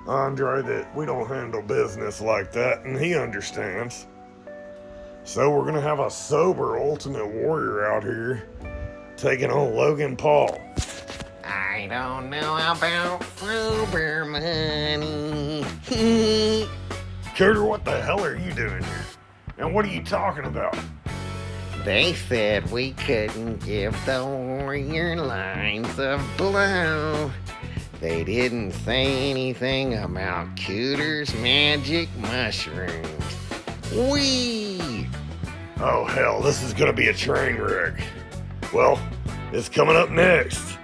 Andre that we don't handle business like that, and he understands. So we're gonna have a sober Ultimate Warrior out here taking on Logan Paul. I don't know about sober money. Cooter, what the hell are you doing here? And what are you talking about? They said we couldn't give the warrior lines of blow. They didn't say anything about Cooter's magic mushrooms. Whee! Oh hell, this is gonna be a train wreck. Well, it's coming up next.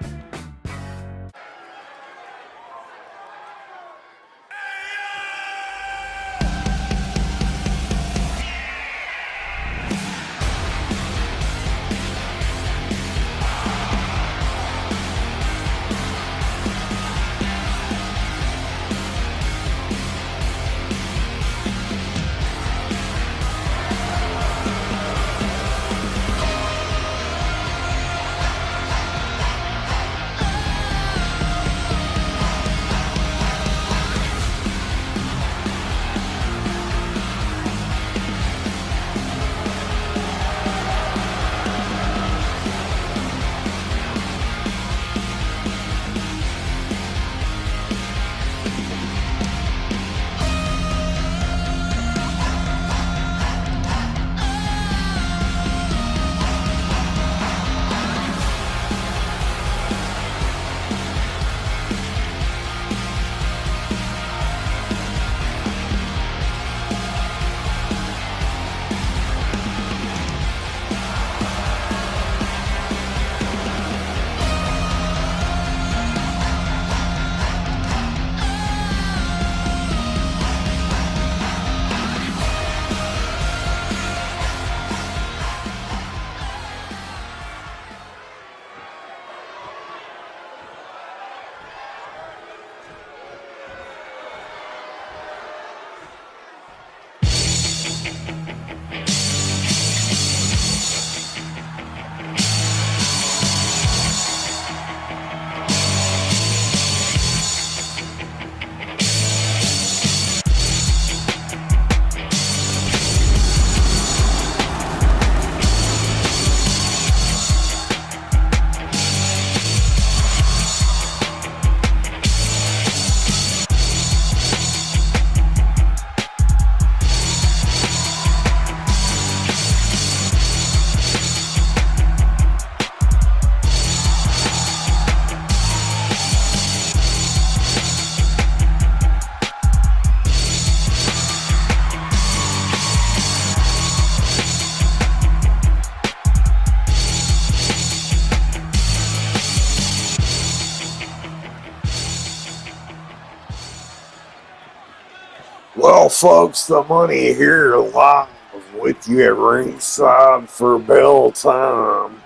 Well, folks, the money here live with you at ringside for bell time.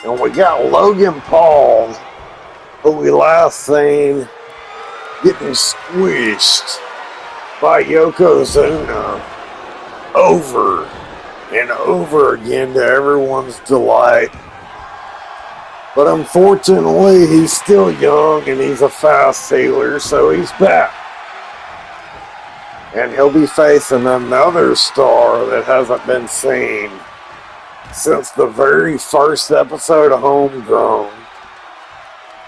And we got Logan Paul, who we last seen getting squished by Yokozuna over and over again to everyone's delight. But unfortunately, he's still young and he's a fast healer, so he's back. And he'll be facing another star that hasn't been seen since the very first episode of Homegrown.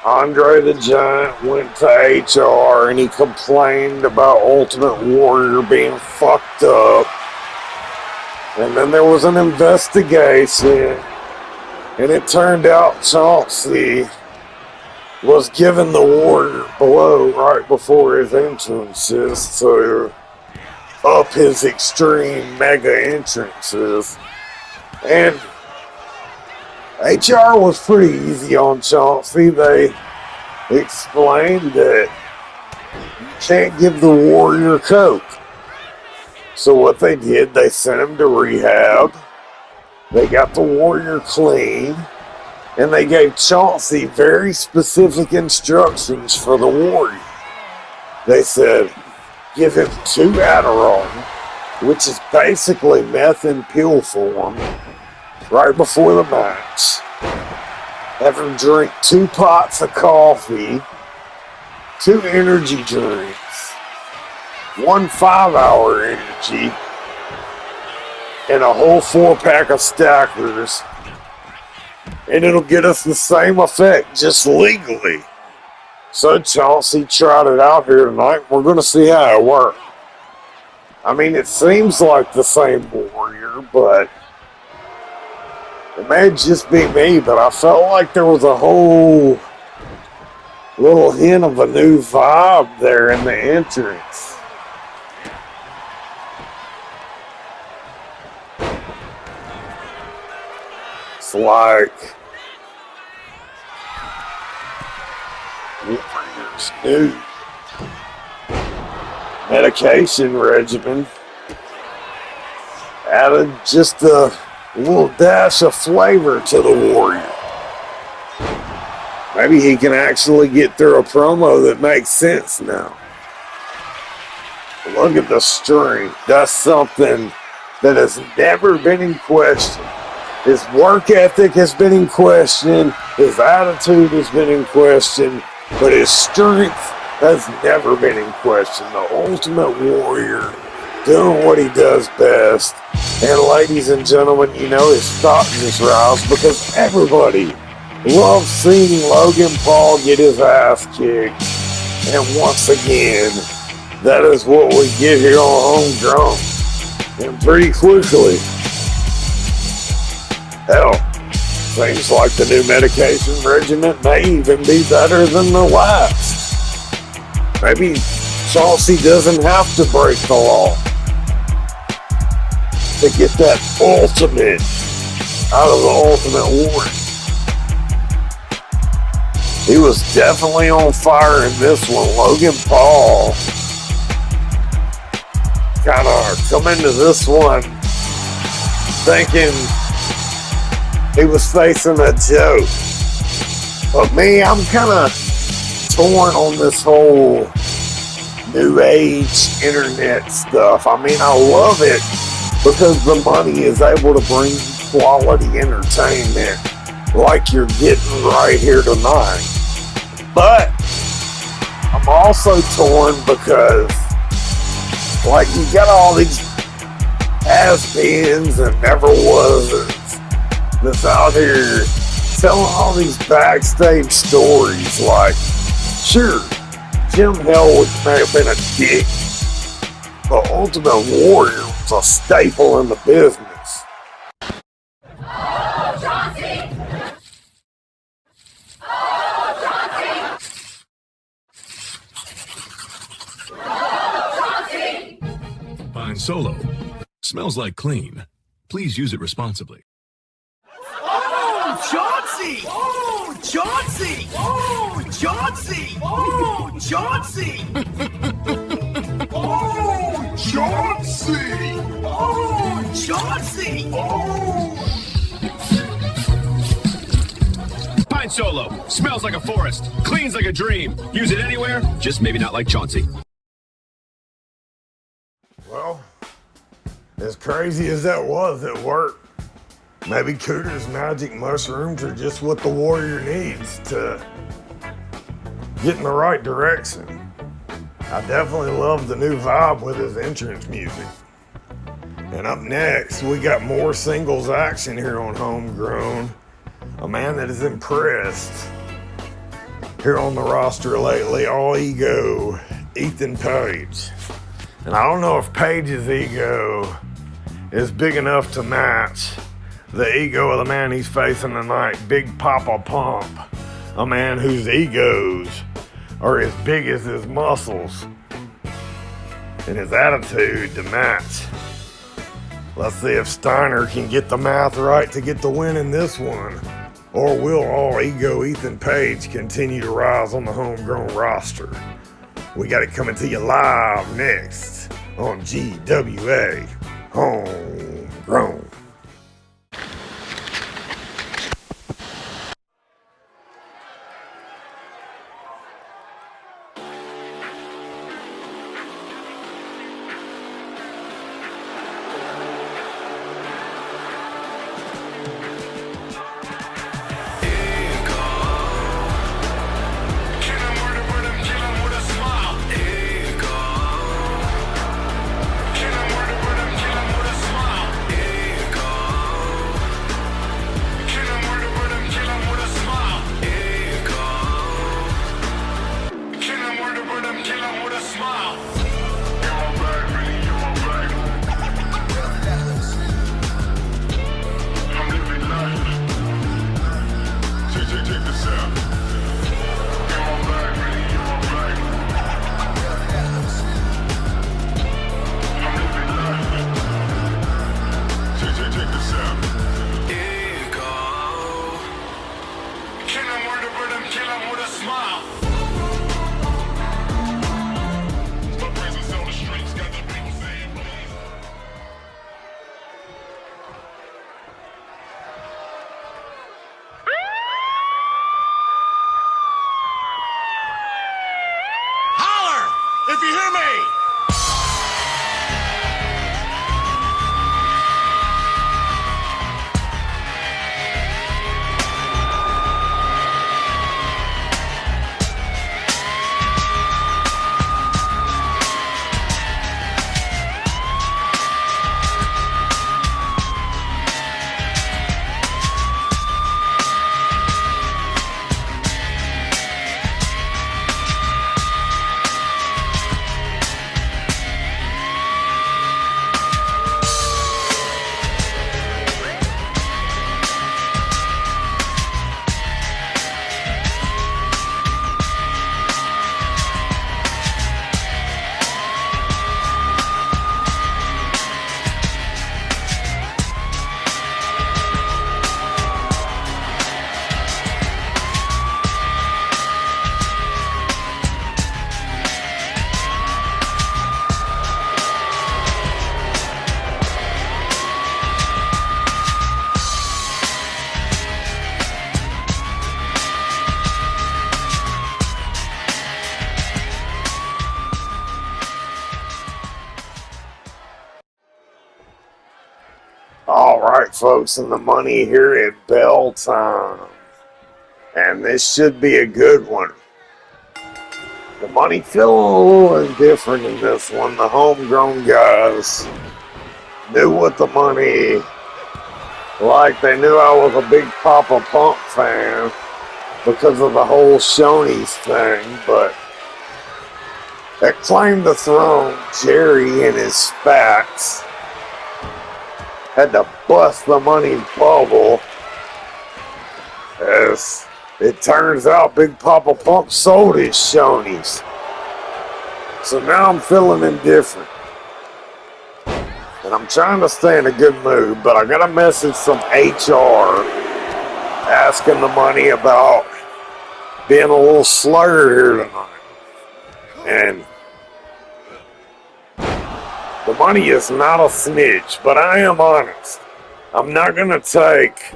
Andre the Giant went to HR and he complained about Ultimate Warrior being fucked up. And then there was an investigation, and it turned out Chauncey was giving the Warrior blow right before his entrances to up his extreme mega entrances. And HR was pretty easy on Chauncey. They explained that you can't give the Warrior coke. So what they did, they sent him to rehab. They got the Warrior clean. And they gave Chauncey very specific instructions for the Warrior. They said, give him 2 Adderall, which is basically meth in pill form, right before the match. Have him drink 2 pots of coffee, 2 energy drinks, 1 5-hour energy, and a whole 4-pack of Stackers. And it'll get us the same effect, just legally. So Chauncey tried it out here tonight. We're going to see how it works. I mean, it seems like the same Warrior, but it may just be me, but I felt like there was a whole little hint of a new vibe there in the entrance. It's like Warrior's new medication regimen added just a little dash of flavor to the Warrior. Maybe he can actually get through a promo that makes sense now. Look at the strength. That's something that has never been in question. His work ethic has been in question. His attitude has been in question. But his strength has never been in question. The Ultimate Warrior doing what he does best. And ladies and gentlemen, you know his stock just rose because everybody loves seeing Logan Paul get his ass kicked. And once again, that is what we get here on Homegrown. And pretty quickly. Hell, seems like the new medication regimen may even be better than the last. Maybe Chauncey doesn't have to break the law to get that ultimate out of the Ultimate Warrior. He was definitely on fire in this one. Logan Paul kind of come into this one thinking he was facing a joke. But me, I'm kind of torn on this whole new age internet stuff. I mean, I love it because the money is able to bring quality entertainment like you're getting right here tonight. But I'm also torn because, like, you got all these has-beens and never-was's that's out here telling all these backstage stories. Like, sure, Jim Hellwood may have been a dick, but Ultimate Warrior was a staple in the business. Oh, Chauncey! Oh, Chauncey! Oh, Chauncey! Fine Solo. Smells like clean. Please use it responsibly. Chauncey! Oh, Chauncey! Oh, Chauncey! Oh, Chauncey! Oh, Chauncey! Oh, Chauncey! Oh! Pine Solo. Smells like a forest. Cleans like a dream. Use it anywhere, just maybe not like Chauncey. Well, as crazy as that was, it worked. Maybe Cooter's magic mushrooms are just what the Warrior needs to get in the right direction. I definitely love the new vibe with his entrance music. And up next, we got more singles action here on Homegrown. A man that is impressed here on the roster lately, all ego, Ethan Page. And I don't know if Page's ego is big enough to match the ego of the man he's facing tonight, Big Papa Pump, a man whose egos are as big as his muscles and his attitude to match. Let's see if Steiner can get the math right to get the win in this one, or will all ego Ethan Page continue to rise on the homegrown roster? We got it coming to you live next on GWA Homegrown. If you hear me! All right, folks, and the money here at bell time. And this should be a good one. The money feeling a little indifferent in this one. The homegrown guys knew what the money, like they knew I was a big Papa Pump fan because of the whole Shoney's thing, but at Claim the Throne, Jerry and his spats had to bust the money bubble, as it turns out Big Papa Pump sold his Shoney's. So now I'm feeling indifferent. And I'm trying to stay in a good mood, but I got a message from HR asking the money about being a little slurred here tonight. And the money is not a snitch, but I am honest. I'm not going to take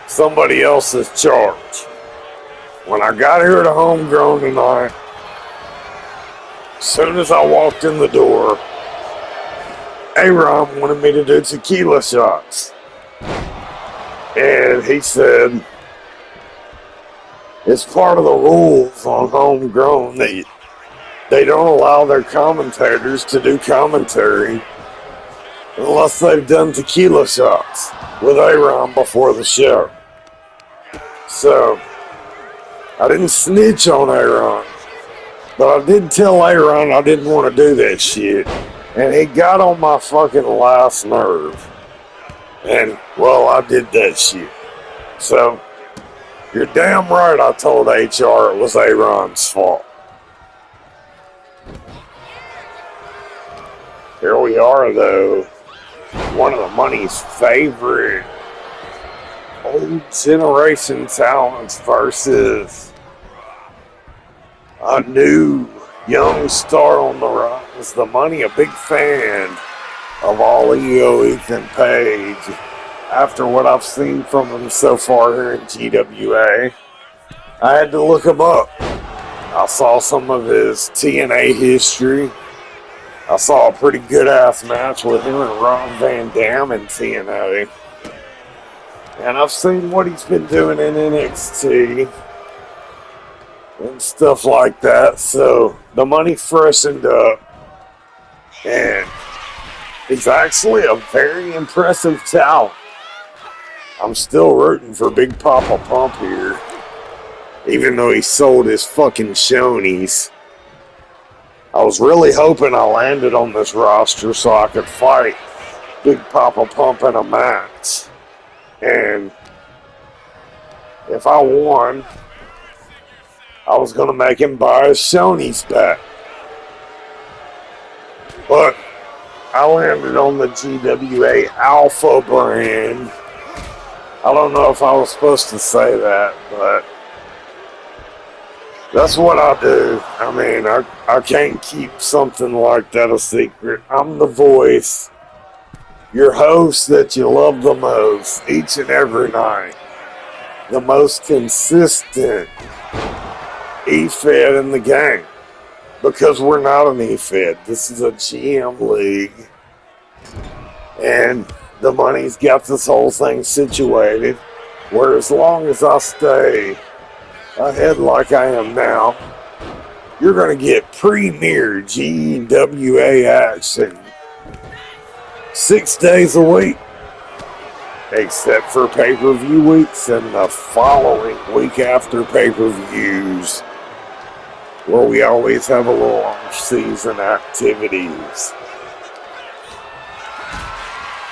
somebody else's charge. When I got here to Homegrown tonight, as soon as I walked in the door, A-Ron wanted me to do tequila shots. And he said, it's part of the rules on Homegrown that they don't allow their commentators to do commentary unless they've done tequila shots with A-Ron before the show. So, I didn't snitch on Aaron, but I did tell Aaron I didn't want to do that shit. And he got on my fucking last nerve. And, well, I did that shit. So, you're damn right I told HR it was Aaron's fault. Here we are, though. One of the money's favorite old generation talents versus a new young star on the rise. The money, a big fan of all Ego Ethan Page. After what I've seen from him so far here in GWA, I had to look him up. I saw some of his TNA history. I saw a pretty good ass match with him and Rob Van Dam in TNA. And I've seen what he's been doing in NXT and stuff like that. So the money freshened up. And he's actually a very impressive talent. I'm still rooting for Big Papa Pump here. Even though he sold his fucking Shonies. I was really hoping I landed on this roster so I could fight Big Papa Pump in a match. And if I won, I was going to make him buy his Shonies back. But I landed on the GWA Alpha brand. I don't know if I was supposed to say that, but that's what I do. I mean, I can't keep something like that a secret. I'm the voice, your host that you love the most each and every night. The most consistent E-Fed in the game. Because we're not an E-Fed. This is a GM league. And the money's got this whole thing situated where as long as I stay ahead like I am now, you're going to get premier GWA action 6 days a week, except for pay-per-view weeks and the following week after pay-per-views, where we always have a little off-season activities.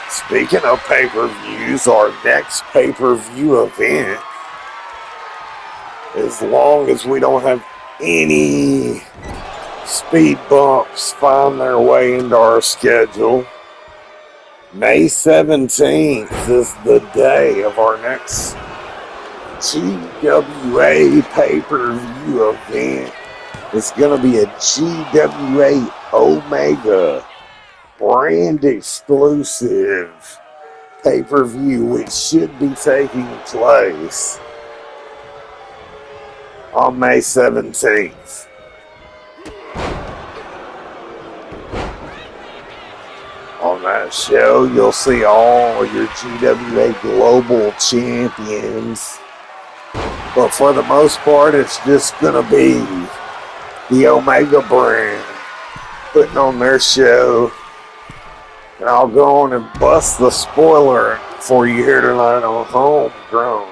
Speaking of pay-per-views, our next pay-per-view event, as long as we don't have any speed bumps find their way into our schedule, May 17th is the day of our next GWA pay-per-view event. It's going to be a GWA Omega brand exclusive pay-per-view, which should be taking place on May 17th. On that show, you'll see all your GWA Global Champions. But for the most part, it's just going to be the Omega brand putting on their show. And I'll go on and bust the spoiler for you here tonight on Homegrown.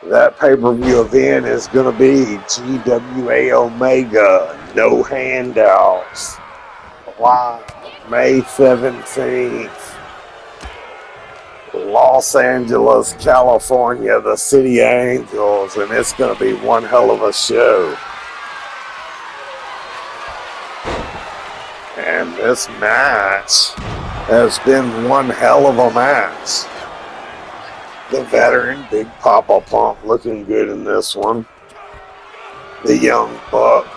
That pay-per-view event is going to be GWA Omega, no handouts, live May 17th, Los Angeles, California, the City Angels, and it's going to be one hell of a show. And this match has been one hell of a match. The veteran Big Papa Pump looking good in this one. The young buck,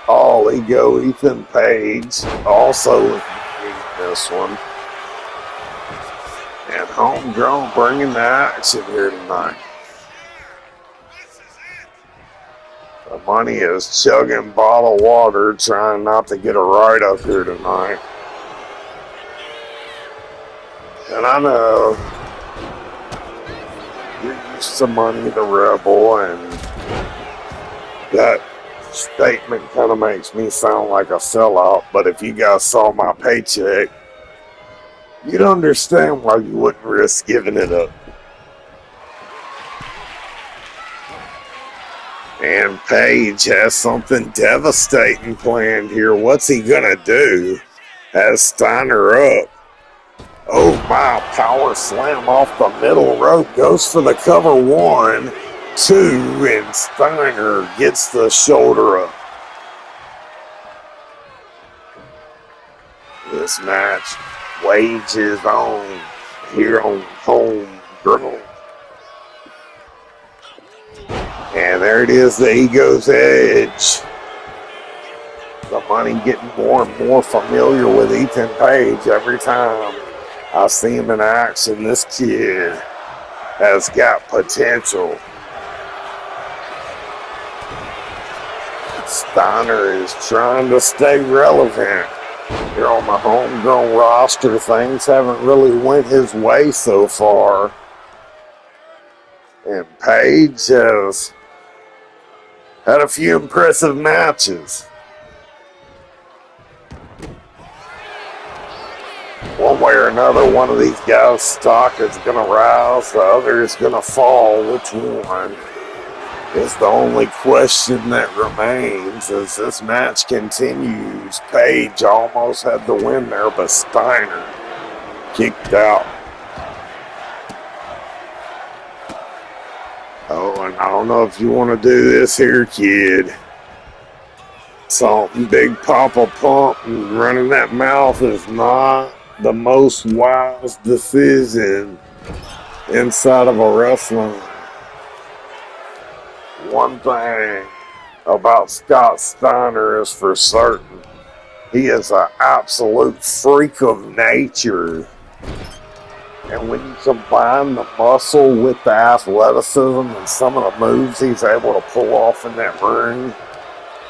all Ego Ethan Page also looking good in this one. And Homegrown bringing the action here tonight. The money is chugging bottled water, trying not to get a ride up here tonight. And I know you're used to Money the Rebel, and that statement kind of makes me sound like a sellout, but if you guys saw my paycheck, you'd understand why you wouldn't risk giving it up. And Page has something devastating planned here. What's he gonna do? Has Steiner up. Oh my, power slam off the middle rope. Goes for the cover 1, 2, and Steiner gets the shoulder up. This match wages on here on Homegrown. And there it is, the Ego's Edge. The money getting more and more familiar with Ethan Page every time I see him in action. This kid has got potential. Steiner is trying to stay relevant. Here on the Homegrown roster, things haven't really went his way so far. And Page has had a few impressive matches. One way or another, one of these guys' stock is going to rise, the other is going to fall. Which one is the only question that remains as this match continues. Page almost had the win there, but Steiner kicked out. Oh, and I don't know if you want to do this here, kid. Something Big Papa Pump and running that mouth is not the most wise decision inside of a wrestling. One thing about Scott Steiner is for certain. He is an absolute freak of nature. And when you combine the muscle with the athleticism and some of the moves he's able to pull off in that ring,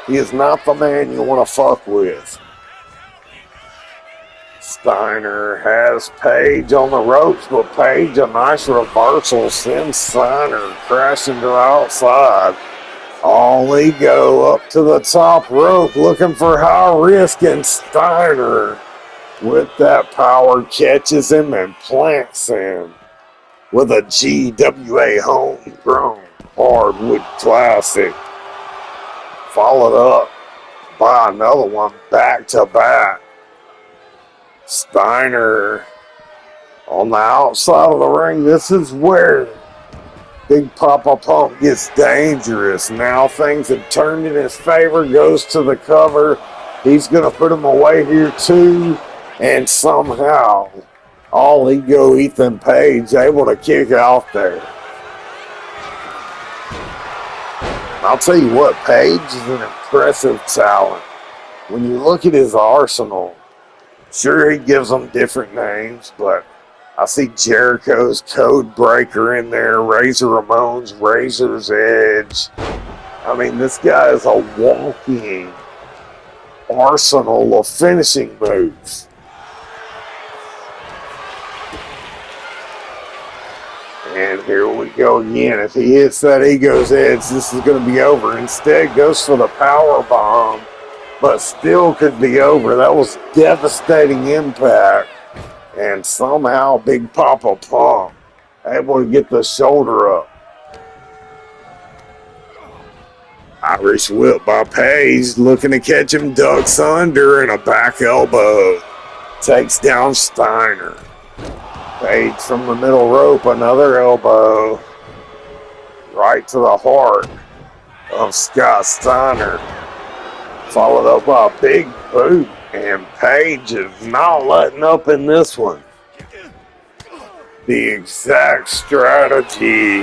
he is not the man you want to fuck with. Steiner has Page on the ropes, but Page, a nice reversal, sends Steiner crashing to the outside. All Ego up to the top rope, looking for high risk, and Steiner, with that power, catches him and plants him with a GWA Homegrown Hardwood Classic. Followed up by another one back to back. Steiner on the outside of the ring. This is where Big Papa Pump gets dangerous. Now things have turned in his favor. Goes to the cover. He's going to put him away here too. And somehow, All Ego Ethan Page able to kick out there. I'll tell you what, Page is an impressive talent. When you look at his arsenal, sure, he gives them different names, but I see Jericho's Code Breaker in there, Razor Ramon's Razor's Edge. I mean, this guy is a walking arsenal of finishing moves. And here we go again. If he hits that Ego's Edge, this is going to be over. Instead, goes for the power bomb, but still could be over. That was devastating impact. And somehow Big Papa Pump able to get the shoulder up. Irish whip by Page, looking to catch him, ducks under, and a back elbow. Takes down Steiner. Page from the middle rope, another elbow. Right to the heart of Scott Steiner. Followed up by a big boot, and Page is not letting up in this one. The exact strategy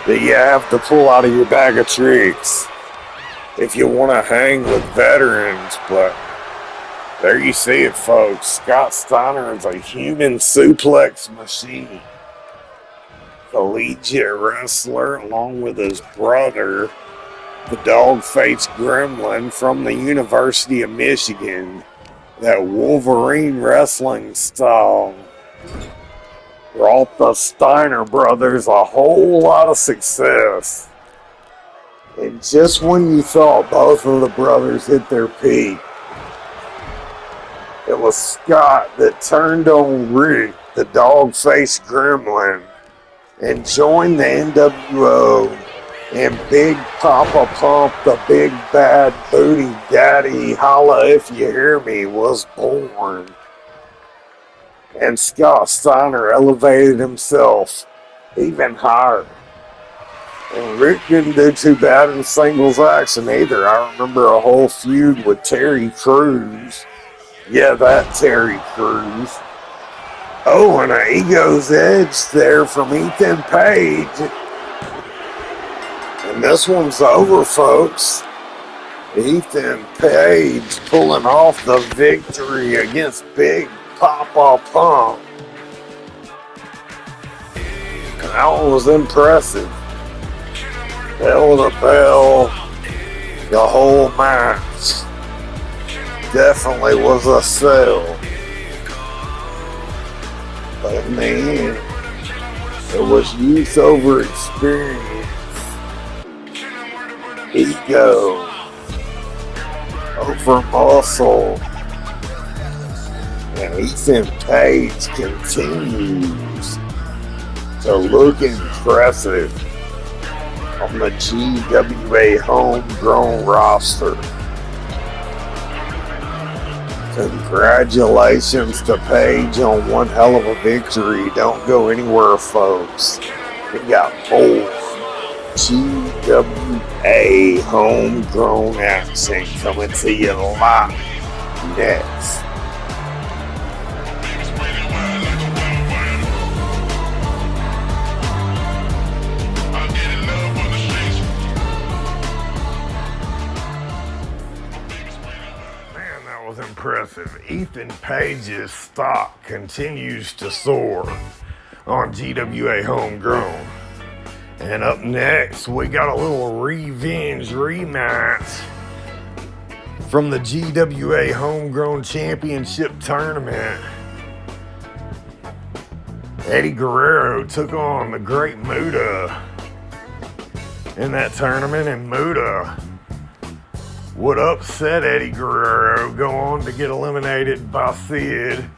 that you have to pull out of your bag of tricks if you want to hang with veterans. But there you see it, folks. Scott Steiner is a human suplex machine. Collegiate wrestler, along with his brother, the dog-faced gremlin from the University of Michigan. That Wolverine wrestling style brought the Steiner brothers a whole lot of success. And just when you thought both of the brothers hit their peak, it was Scott that turned on Rick, the dog-faced gremlin, and joined the NWO And Big Papa Pump, the big bad booty daddy, holla if you hear me, was born. And Scott Steiner elevated himself even higher. And Rick didn't do too bad in singles action either. I remember a whole feud with Terry Crews. Yeah, that Terry Crews. Oh, and an Ego's Edge there from Ethan Page. And this one's over, folks. Ethan Page pulling off the victory against Big Papa Pump. And that one was impressive. Hell of a bell. The whole match definitely was a sell. But in the end, it was youth over experience. Ego over muscle. And Ethan Page continues to look impressive on the GWA Homegrown roster. Congratulations to Page on one hell of a victory. Don't go anywhere, folks. We got more GWA Homegrown action coming to you live next. Impressive. Ethan Page's stock continues to soar on GWA Homegrown. And up next, we got a little revenge rematch from the GWA Homegrown Championship Tournament. Eddie Guerrero took on the Great Muta in that tournament, and Muta would upset Eddie Guerrero, go on to get eliminated by Sid,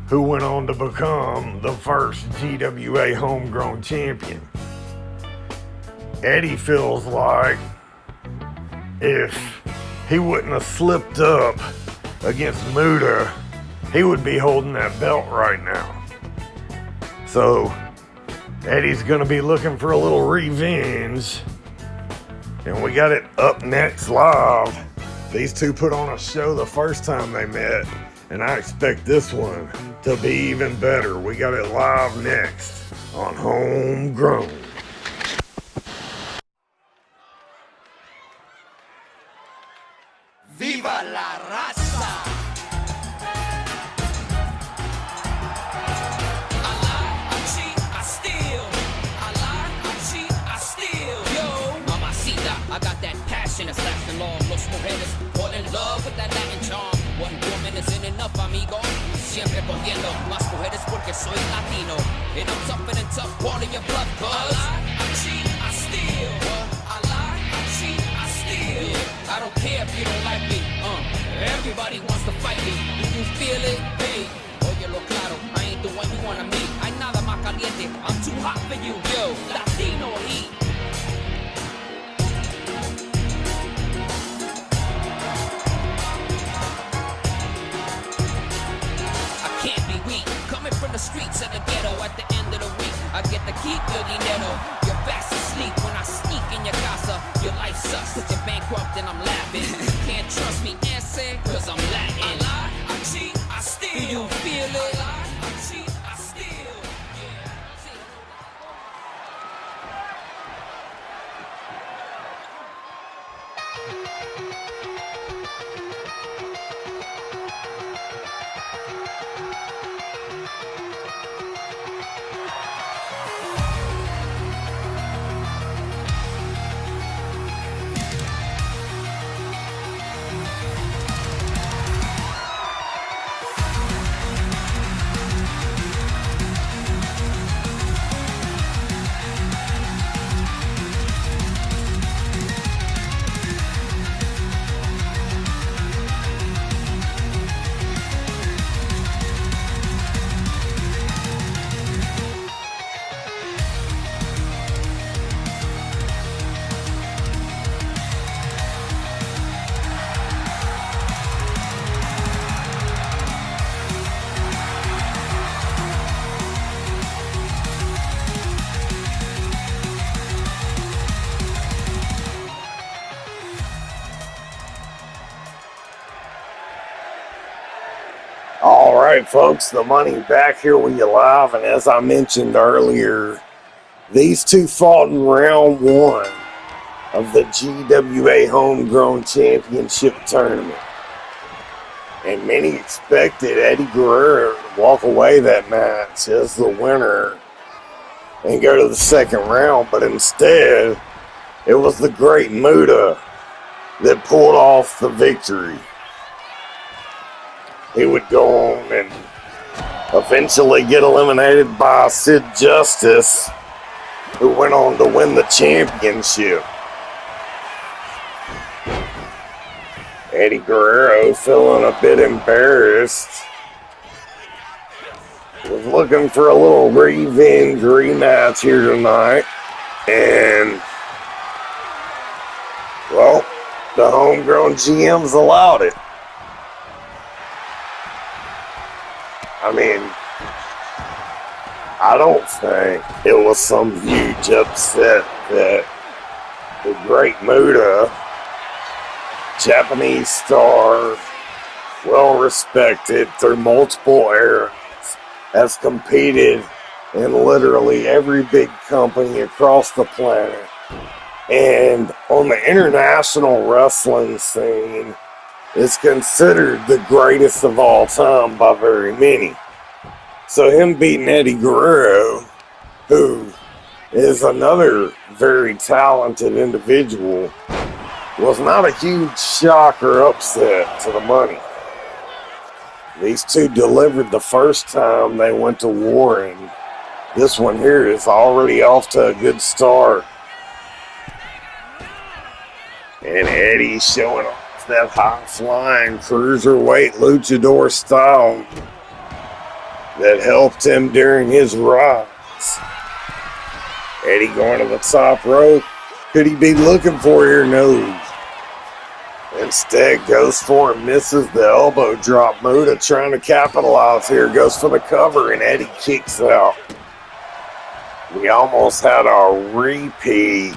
who went on to become the first GWA Homegrown champion. Eddie feels like if he wouldn't have slipped up against Muta, he would be holding that belt right now. So Eddie's gonna be looking for a little revenge. And we got it up next live. These two put on a show the first time they met, and I expect this one to be even better. We got it live next on Homegrown. Viva la raza! I lie, I cheat, I steal. I lie, I cheat, I steal. Yo, mamacita, I got that passion that's lasting long. Los mujeres fall in love with that Latin charm. One woman isn't enough, amigo. Siempre cogiendo más mujeres porque soy latino. And I'm tougher than tough, part of your blood, cuz. I lie, I cheat, I steal. I lie, I cheat, I steal. Yeah, I don't care if you don't like me. Everybody wants to fight me. Do you feel it, babe? Óyelo claro, I ain't the one you wanna meet. Hay nada más caliente. I'm too hot for you, yo. Latino heat. I can't be weak. Coming from the streets of the ghetto at the end of the week. I get to keep your dinero. You're fast asleep when I sneak in your casa. Your life sucks cause you're bankrupt and I'm laughing. Can't trust me, answer, cause I'm Latin. I lie, I cheat, I steal. Do you feel it? I lie, I cheat, I steal. All right, folks, the money back here with you live. And as I mentioned earlier, these two fought in round one of the GWA Homegrown Championship Tournament. And many expected Eddie Guerrero to walk away that match as the winner and go to the second round, but instead, it was the great Muda that pulled off the victory. He would go on and eventually get eliminated by Sid Justice, who went on to win the championship. Eddie Guerrero, feeling a bit embarrassed, was looking for a little revenge rematch here tonight. And, well, the homegrown GMs allowed it. I mean, I don't think it was some huge upset that the great Muda, Japanese star, well respected through multiple eras, has competed in literally every big company across the planet. And on the international wrestling scene, is considered the greatest of all time by very many. So him beating Eddie Guerrero, who is another very talented individual, was not a huge shock or upset to the money. These two delivered the first time they went to war, and this one here is already off to a good start. And Eddie showing off that high-flying cruiserweight luchador style that helped him during his rise. Eddie going to the top rope. Could he be looking for here? No. Instead, goes for and misses the elbow drop. Muda trying to capitalize here. Goes for the cover, and Eddie kicks out. We almost had a repeat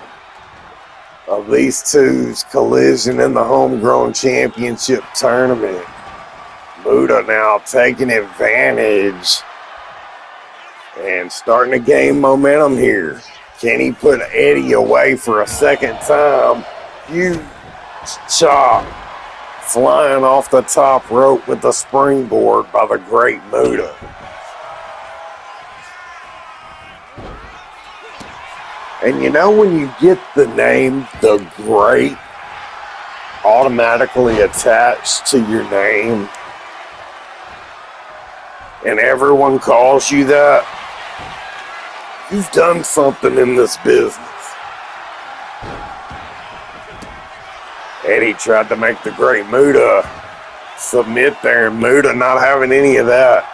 of these two's collision in the Homegrown Championship Tournament. Muda now taking advantage and starting to gain momentum here. Can he put Eddie away for a second time? Huge chop flying off the top rope with the springboard by the great Muda. And you know when you get the name The Great automatically attached to your name and everyone calls you that, you've done something in this business. Eddie tried to make the great Muda submit there, and Muda not having any of that.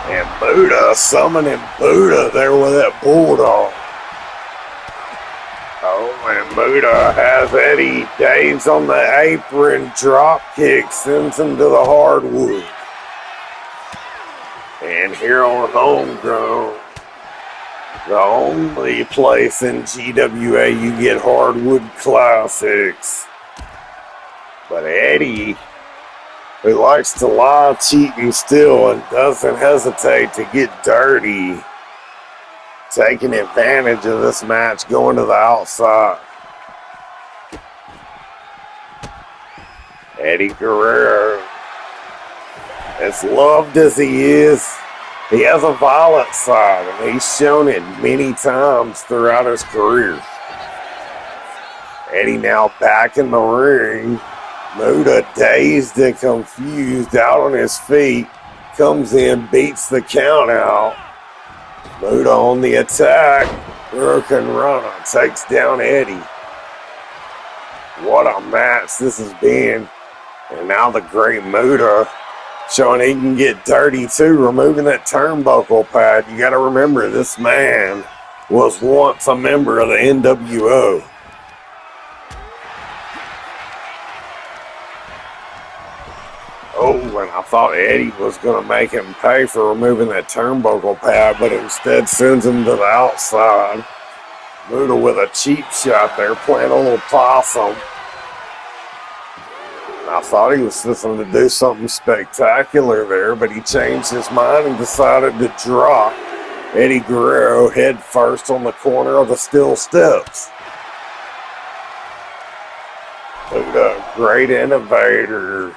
And Muda summoning Buddha there with that bulldog. Oh, and Muda has Eddie Dave's on the apron, drop kick, sends him to the hardwood. And here on Homegrown, the only place in GWA you get hardwood classics. But Eddie, who likes to lie, cheat, and steal, and doesn't hesitate to get dirty, taking advantage of this match, going to the outside. Eddie Guerrero, as loved as he is, he has a violent side, and he's shown it many times throughout his career. Eddie now back in the ring. Muda, dazed and confused, out on his feet, comes in, beats the count out. Muda on the attack. Hurricane Rana takes down Eddie. What a match this has been. And now the great Muda showing he can get dirty too, removing that turnbuckle pad. You got to remember, this man was once a member of the NWO. Oh, and I thought Eddie was going to make him pay for removing that turnbuckle pad, but instead sends him to the outside. Muda with a cheap shot there, playing a little possum. I thought he was fixing to do something spectacular there, but he changed his mind and decided to drop Eddie Guerrero head first on the corner of the steel steps. A great innovator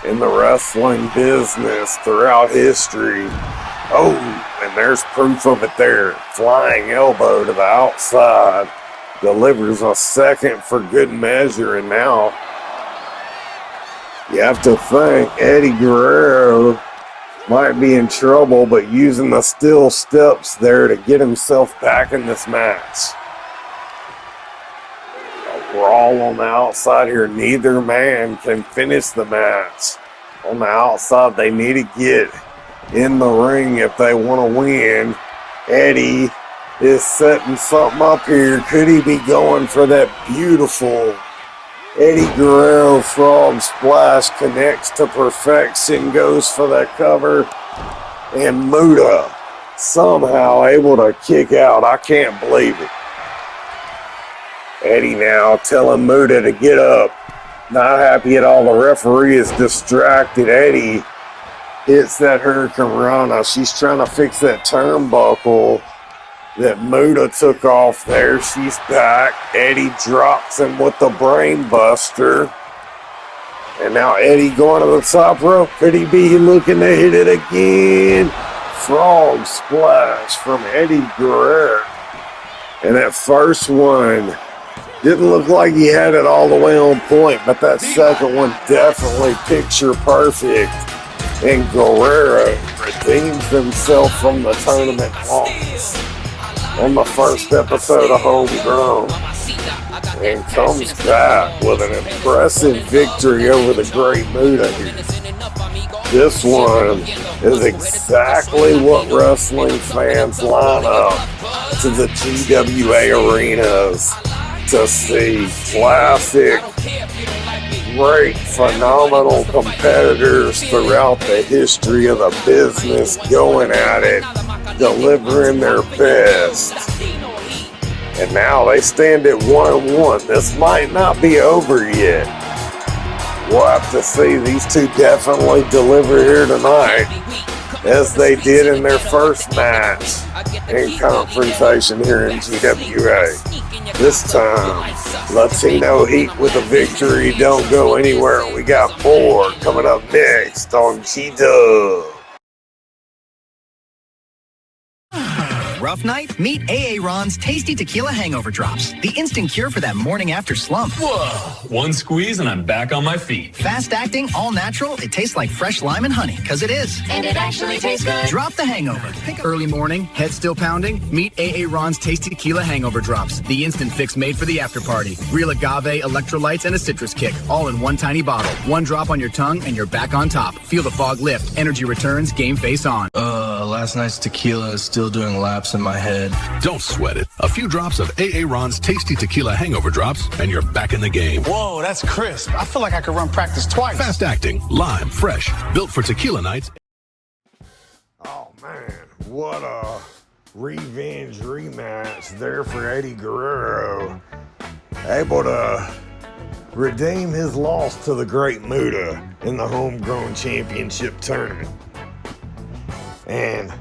in the wrestling business throughout history. Oh, and there's proof of it there. Flying elbow to the outside. Delivers a second for good measure, and now you have to think Eddie Guerrero might be in trouble, but using the steel steps there to get himself back in this match. A brawl on the outside here. Neither man can finish the match. On the outside, they need to get in the ring if they want to win. Eddie is setting something up here. Could he be going for that beautiful Eddie Guerrero frog splash? Connects to perfection, goes for that cover, and Muta somehow able to kick out. I can't believe it. Eddie now telling Muta to get up. Not happy at all. The referee is distracted. Eddie hits that Hurricane Rana. She's trying to fix that turnbuckle that Muta took off there. She's back. Eddie drops him with the brain buster. And now Eddie going to the top rope. Could he be looking to hit it again? Frog splash from Eddie Guerrero. And that first one didn't look like he had it all the way on point, but that second one definitely picture perfect. And Guerrero redeems himself from the tournament loss on the first episode of Homegrown, and comes back with an impressive victory over the Great Muta here. This one is exactly what wrestling fans line up to the GWA arenas to see. Classic, great, phenomenal competitors throughout the history of the business going at it, delivering their best. And now they stand at 1-1. This might not be over yet. We'll have to see. These two definitely deliver here tonight, as they did in their first match in confrontation here in GWA. This time, Latino Heat with a victory. Don't go anywhere. We got more coming up next on G-Dub. Rough night? Meet AA Ron's Tasty Tequila Hangover Drops, the instant cure for that morning after slump. Whoa, one squeeze and I'm back on my feet. Fast acting, all natural, it tastes like fresh lime and honey, because it is. And it actually tastes good. Drop the hangover. Early morning, head still pounding? Meet AA Ron's Tasty Tequila Hangover Drops, the instant fix made for the after party. Real agave, electrolytes, and a citrus kick, all in one tiny bottle. One drop on your tongue and you're back on top. Feel the fog lift, energy returns, game face on. Last night's tequila is still doing laps in my head. Don't sweat it. A few drops of AA Ron's Tasty Tequila Hangover Drops and you're back in the game. Whoa, that's crisp. I feel like I could run practice twice. Fast acting, lime, fresh, built for tequila nights. Oh man, what a revenge rematch there for Eddie Guerrero. Able to redeem his loss to the Great Muta in the Homegrown Championship tournament. And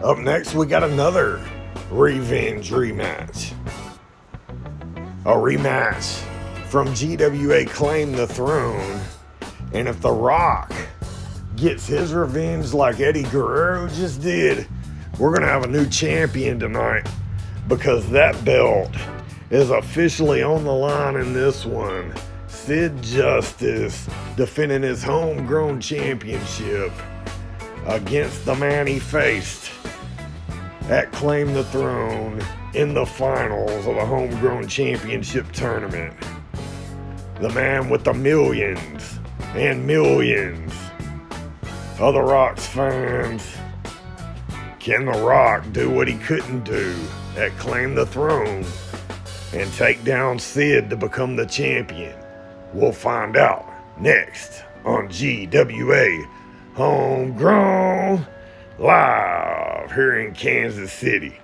up next, we got another revenge rematch. A rematch from GWA Claim the Throne. And if The Rock gets his revenge like Eddie Guerrero just did, we're going to have a new champion tonight, because that belt is officially on the line in this one. Sid Justice defending his Homegrown Championship against the man he faced at Claim the Throne in the finals of the Homegrown Championship tournament. The man with the millions and millions of The Rock's fans. Can The Rock do what he couldn't do at Claim the Throne and take down Sid to become the champion? We'll find out next on GWA Homegrown, live here in Kansas City.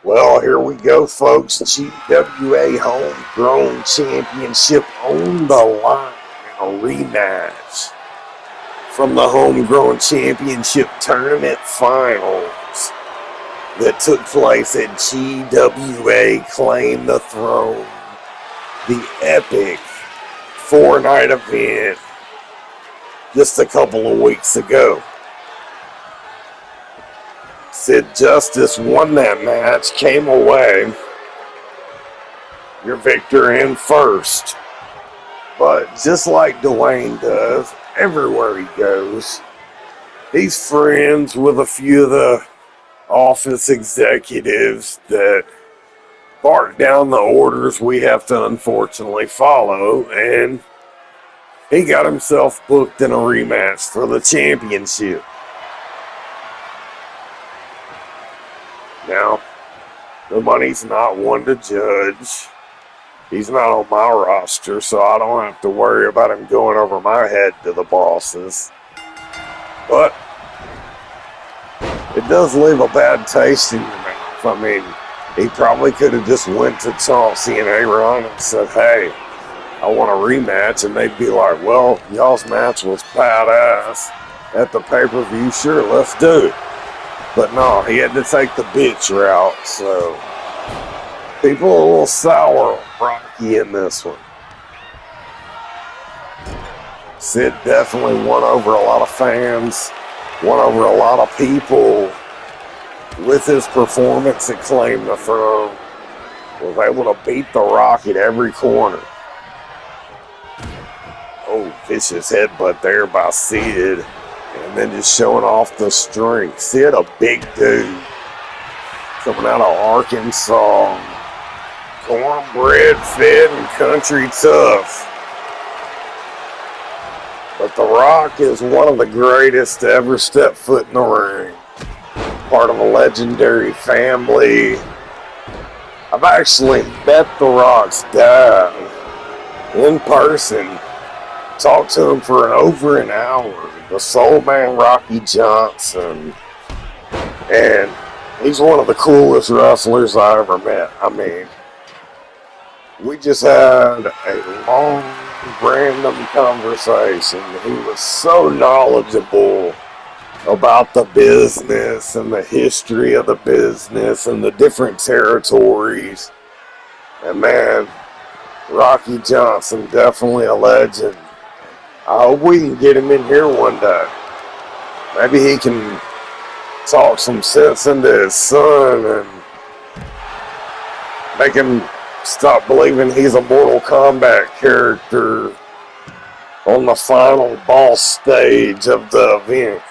Well, here we go, folks. GWA Homegrown Championship on the line in a rematch from the Homegrown Championship Tournament Finals that took place at GWA Claim the Throne, the epic 4-night event just a couple of weeks ago. Sid Justice won that match, came away your victor in first. But just like Dwayne does, everywhere he goes, he's friends with a few of the office executives that bark down the orders we have to unfortunately follow, and he got himself booked in a rematch for the championship. Now, the money's not one to judge. He's not on my roster, so I don't have to worry about him going over my head to the bosses. But it does leave a bad taste in your mouth. I mean, he probably could have just went to Chauncey and Aaron and said, hey, I want a rematch, and they'd be like, well, y'all's match was badass at the pay-per-view, sure, let's do it. But no, he had to take the bitch route, so people are a little sour on Rocky in this one. Sid definitely won over a lot of fans, won over a lot of people with his performance at Claim the Throne. Was able to beat The Rock at every corner. Oh, vicious headbutt there by Sid. And then just showing off the strength. Sid, a big dude. Coming out of Arkansas. Cornbread fed and country tough. But The Rock is one of the greatest to ever step foot in the ring. Part of a legendary family. I've actually met The Rock's dad in person. Talked to him for over an hour. The Soul Man Rocky Johnson. And he's one of the coolest wrestlers I ever met. I mean, we just had a long, random conversation. He was so knowledgeable about the business and the history of the business and the different territories. And man, Rocky Johnson, definitely a legend. I hope we can get him in here one day. Maybe he can talk some sense into his son and make him stop believing he's a Mortal Kombat character on the final boss stage of the event.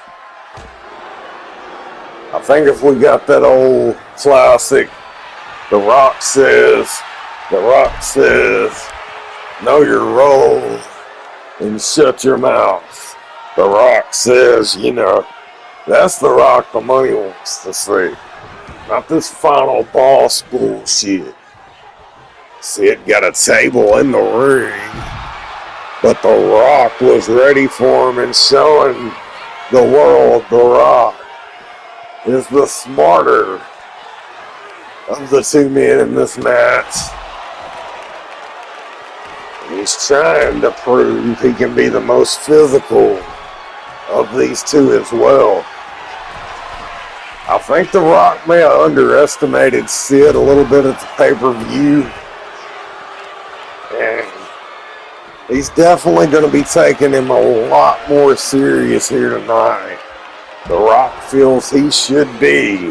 I think if we got that old classic, The Rock says, know your role and shut your mouth. The Rock says, you know, that's the Rock the money wants to see. Not this final boss bullshit. Sid got a table in the ring, but The Rock was ready for him and showing the world The Rock is the smarter of the two men in this match. He's trying to prove he can be the most physical of these two as well. I think The Rock may have underestimated Sid a little bit at the pay-per-view. And he's definitely going to be taking him a lot more serious here tonight. The Rock feels he should be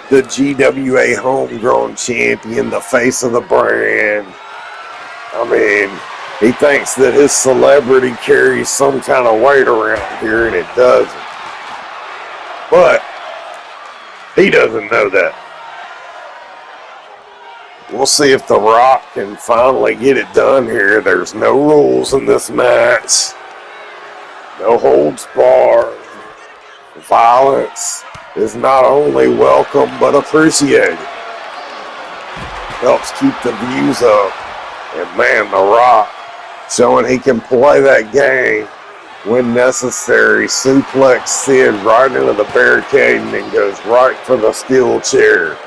the GWA Homegrown champion, the face of the brand. I mean, he thinks that his celebrity carries some kind of weight around here, and it doesn't. But he doesn't know that. We'll see if The Rock can finally get it done here. There's no rules in this match. No holds barred. Violence is not only welcome but appreciated. Helps keep the views up. And man, The Rock showing he can play that game when necessary. Suplex Sid right into the barricade and then goes right for the steel chair.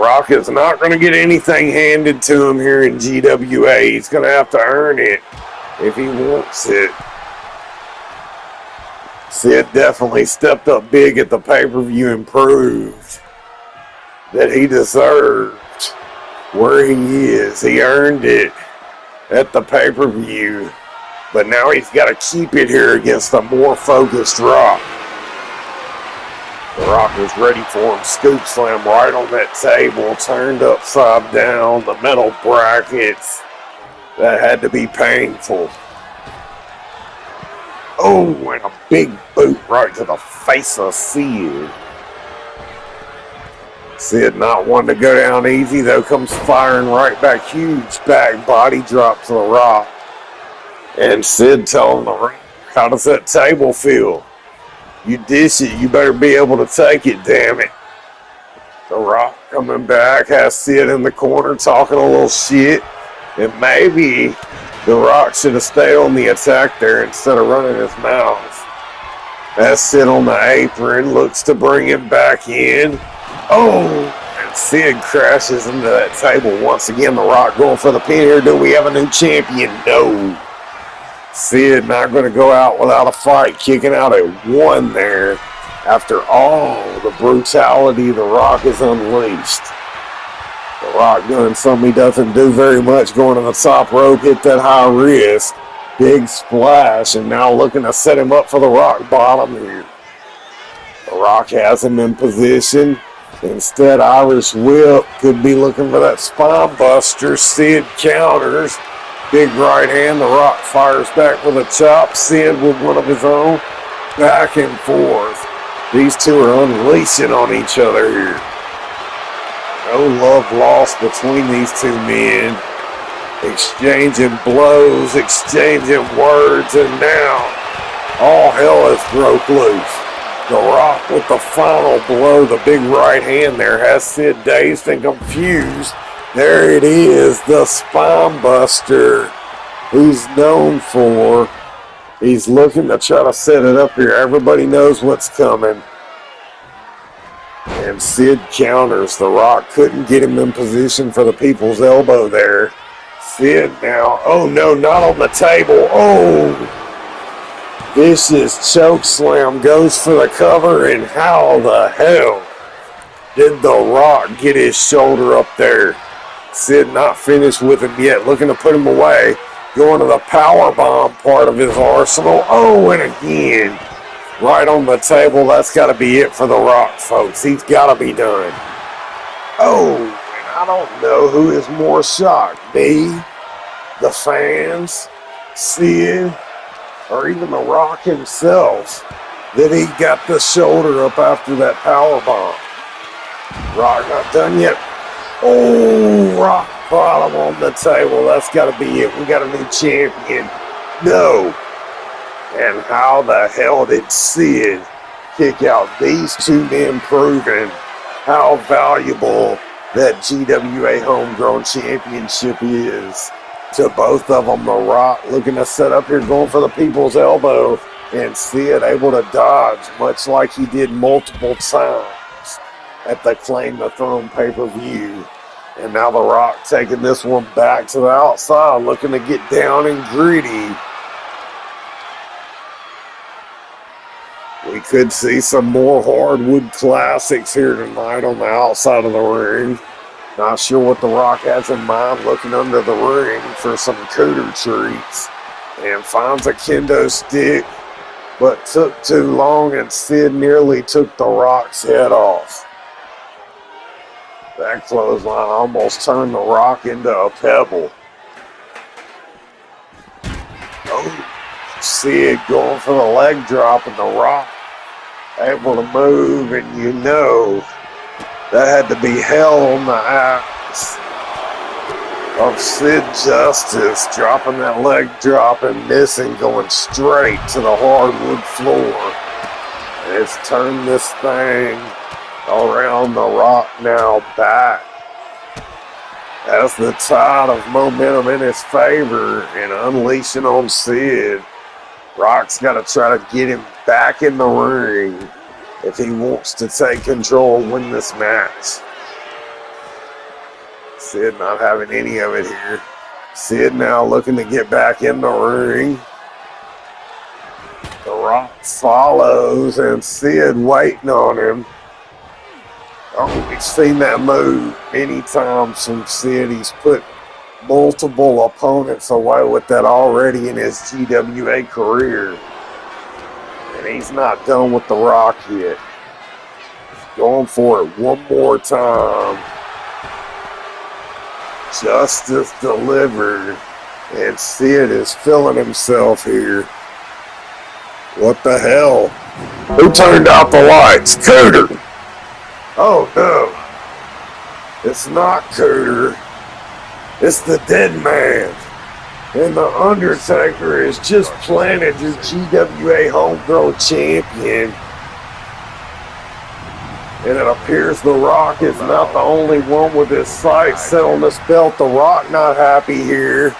Rock is not going to get anything handed to him here in GWA. He's going to have to earn it if he wants it. Sid definitely stepped up big at the pay-per-view and proved that he deserved where he is. He earned it at the pay-per-view, but now he's got to keep it here against a more focused Rock. The Rock was ready for him. Scoop slam right on that table, turned upside down, the metal brackets. That had to be painful. Oh, and a big boot right to the face of Sid. Sid not wanting to go down easy, though, comes firing right back. Huge back body drop to the Rock. And Sid telling the Rock, how does that table feel? You dish it, you better be able to take it, damn it. The Rock coming back, has Sid in the corner talking a little shit. And maybe The Rock should have stayed on the attack there instead of running his mouth. As Sid on the apron, looks to bring him back in. Oh, and Sid crashes into that table once again. The Rock going for the pin here. Do we have a new champion? No. Sid not going to go out without a fight, kicking out at 1 there after all the brutality The Rock has unleashed. The Rock doing something he doesn't do very much, going to the top rope, hit that high wrist, big splash, and now looking to set him up for the Rock bottom here. The Rock has him in position. Instead, Irish Whip could be looking for that spine buster. Sid counters. Big right hand, The Rock fires back with a chop. Sid with one of his own. Back and forth. These two are unleashing on each other here. No love lost between these two men. Exchanging blows, exchanging words, and now all hell has broke loose. The Rock with the final blow, the big right hand there, has Sid dazed and confused. There it is, the spine buster he's known for. He's looking to try to set it up here. Everybody knows what's coming. And Sid counters. The Rock couldn't get him in position for the people's elbow there. Sid now. Oh no, not on the table. Oh! Vicious choke slam goes for the cover, and how the hell did The Rock get his shoulder up there? Sid not finished with him yet, looking to put him away. Going to the powerbomb part of his arsenal. Oh, and again, right on the table. That's got to be it for The Rock, folks. He's got to be done. Oh, and I don't know who is more shocked. Me, the fans, Sid, or even The Rock himself, that he got the shoulder up after that powerbomb. Rock not done yet. Oh, Rock bottom on the table. That's got to be it. We got a new champion. No. And how the hell did Sid kick out these two men, proving how valuable that GWA Homegrown Championship is to both of them? The Rock looking to set up here, going for the people's elbow, and Sid able to dodge, much like he did multiple times at the Claim the Throne pay-per-view. And now The Rock taking this one back to the outside, looking to get down and gritty. We could see some more hardwood classics here tonight on the outside of the ring. Not sure what The Rock has in mind, looking under the ring for some cooter treats. And finds a kendo stick, but took too long, and Sid nearly took The Rock's head off. That clothesline almost turned The Rock into a pebble. Oh, Sid going for the leg drop, and The Rock able to move, and you know that had to be hell on the ass of Sid Justice, dropping that leg drop and missing, going straight to the hardwood floor. And it's turned this thing around. The Rock now back as the tide of momentum in his favor and unleashing on Sid. Rock's got to try to get him back in the ring if he wants to take control and win this match. Sid not having any of it here. Sid now looking to get back in the ring. The Rock follows, and Sid waiting on him. Oh, we've seen that move many times from Sid. He's put multiple opponents away with that already in his GWA career. And he's not done with The Rock yet. He's going for it one more time. Justice delivered. And Sid is feeling himself here. What the hell? Who turned out the lights? Cooter! Oh no. It's not Cooter. It's the dead man. And the Undertaker has just planted your GWA Homegrown champion. And it appears The Rock is not the only one with his sights set on this belt. The Rock not happy here.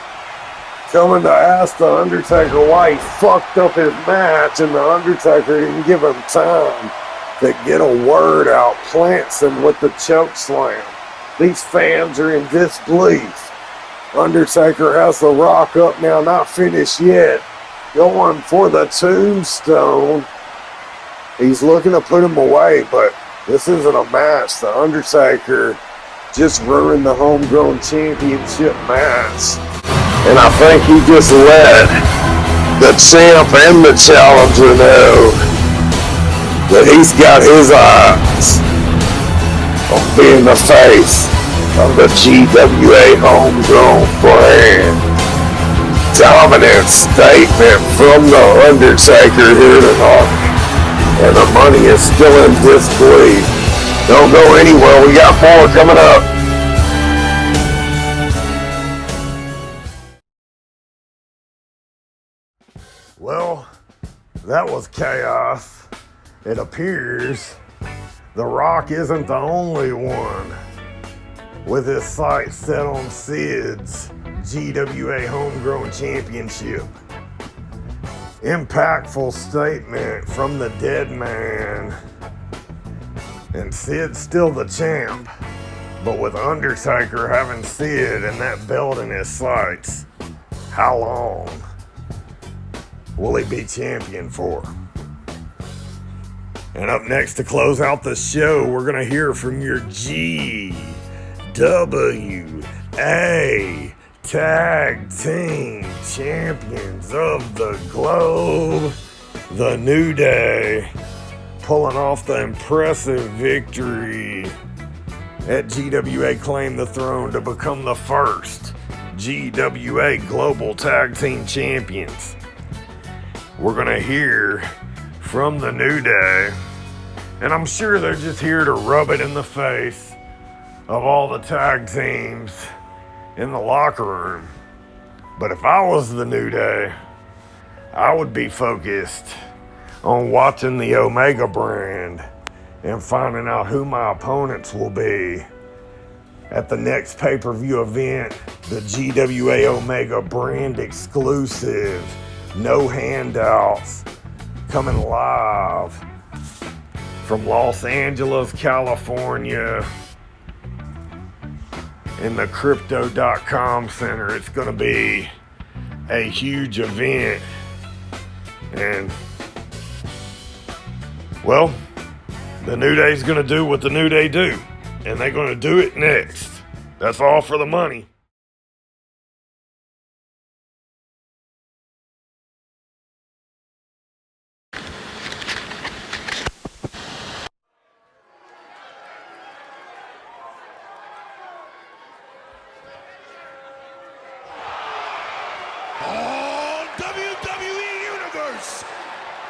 Coming to ask the Undertaker why he fucked up his match, and the Undertaker didn't give him time to get a word out. Plants him with the choke slam. These fans are in disbelief. Undertaker has The Rock up now, not finished yet. Going for the tombstone. He's looking to put him away, but this isn't a match. The Undertaker just ruined the Homegrown Championship match. And I think he just let the champ and the challenger know that he's got his eyes on being the face of the GWA Homegrown brand. Dominant statement from the Undertaker here tonight. And the money is still in disbelief. Don't go anywhere. We got more coming up. Well, that was chaos. It appears The Rock isn't the only one with his sights set on Sid's GWA Homegrown Championship. Impactful statement from the dead man. And Sid's still the champ, but with Undertaker having Sid and that belt in his sights, how long will he be champion for? And up next to close out the show, we're going to hear from your GWA Tag Team Champions of the Globe, the New Day, pulling off the impressive victory at GWA Claim the Throne to become the first GWA Global Tag Team Champions. We're going to hear from the New Day, and I'm sure they're just here to rub it in the face of all the tag teams in the locker room. But if I was the New Day, I would be focused on watching the Omega brand and finding out who my opponents will be at the next pay-per-view event, the GWA Omega brand exclusive. No handouts, coming live from Los Angeles, California, in the Crypto.com Center. It's going to be a huge event. And, well, the New Day's going to do what the New Day do. And they're going to do it next. That's all for the money.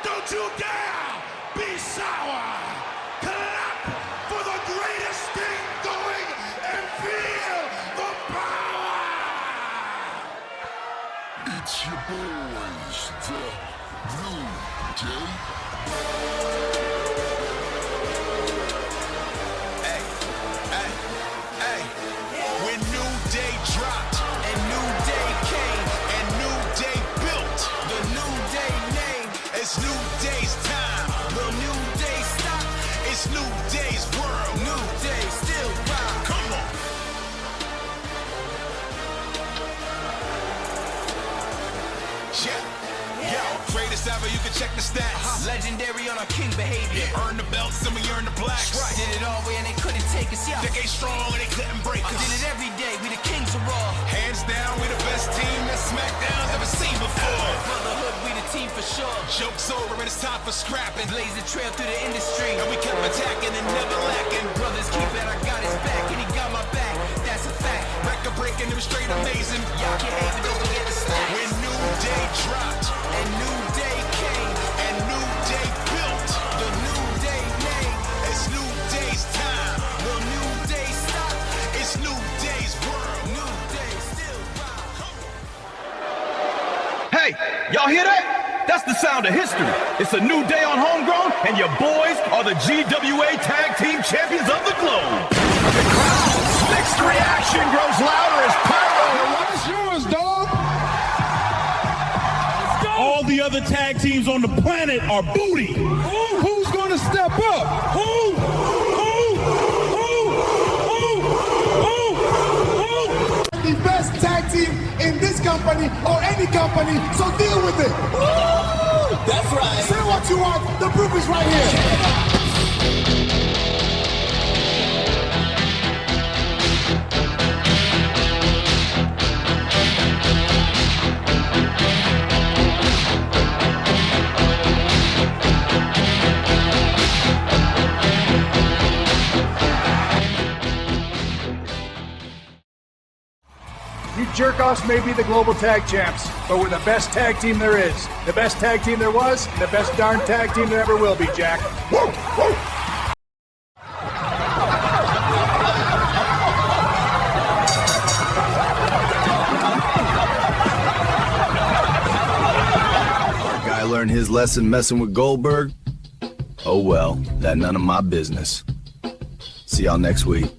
Don't you dare be sour. Clap for the greatest thing going and feel the power. It's your boys, the New Day. Hey, hey, hey. When New Day dropped and New Day came and New Day built the New Day name. It's New Day's time. Will New Day stop? It's New Day's world. New Day still rock. Come on. check the stats. Legendary on our king behavior. Earn the belts and we earn the blacks. Right. Did it all way and they couldn't take us, yeah. They ain't strong and they couldn't break us. Did it every day, we the kings of Raw. Hands down, we the best team that SmackDown's ever seen before. Brotherhood, we the team for sure. Joke's over and it's time for scrapping. Blaze the trail through the industry. And we kept attacking and never lacking. Brothers keep it, I got his back and he got my back. That's a fact. Record breaking, it was straight amazing. Y'all can't hate, but don't forget the stats. When New Day dropped and New Day came and New Day built the New Day name. It's New Day's time. Will New Day stop? It's New Day's world. New Day still rock. Hey, y'all hear that? That's the sound of history. It's a new day on Homegrown, and your boys are the GWA Tag Team Champions of the globe. The crowd's mixed reaction grows louder as pyro. What's yours, dog? All the other tag teams on the planet are booty. Who's gonna step up? Who? The best tag team in this company or any company, so deal with it. Woo! That's right. Say what you want, the proof is right here. You jerk-offs may be the global tag champs, but we're the best tag team there is. The best tag team there was, and the best darn tag team there ever will be, Jack. Woo! Woo! Our guy learned his lesson messing with Goldberg. Oh well, that none of my business. See y'all next week.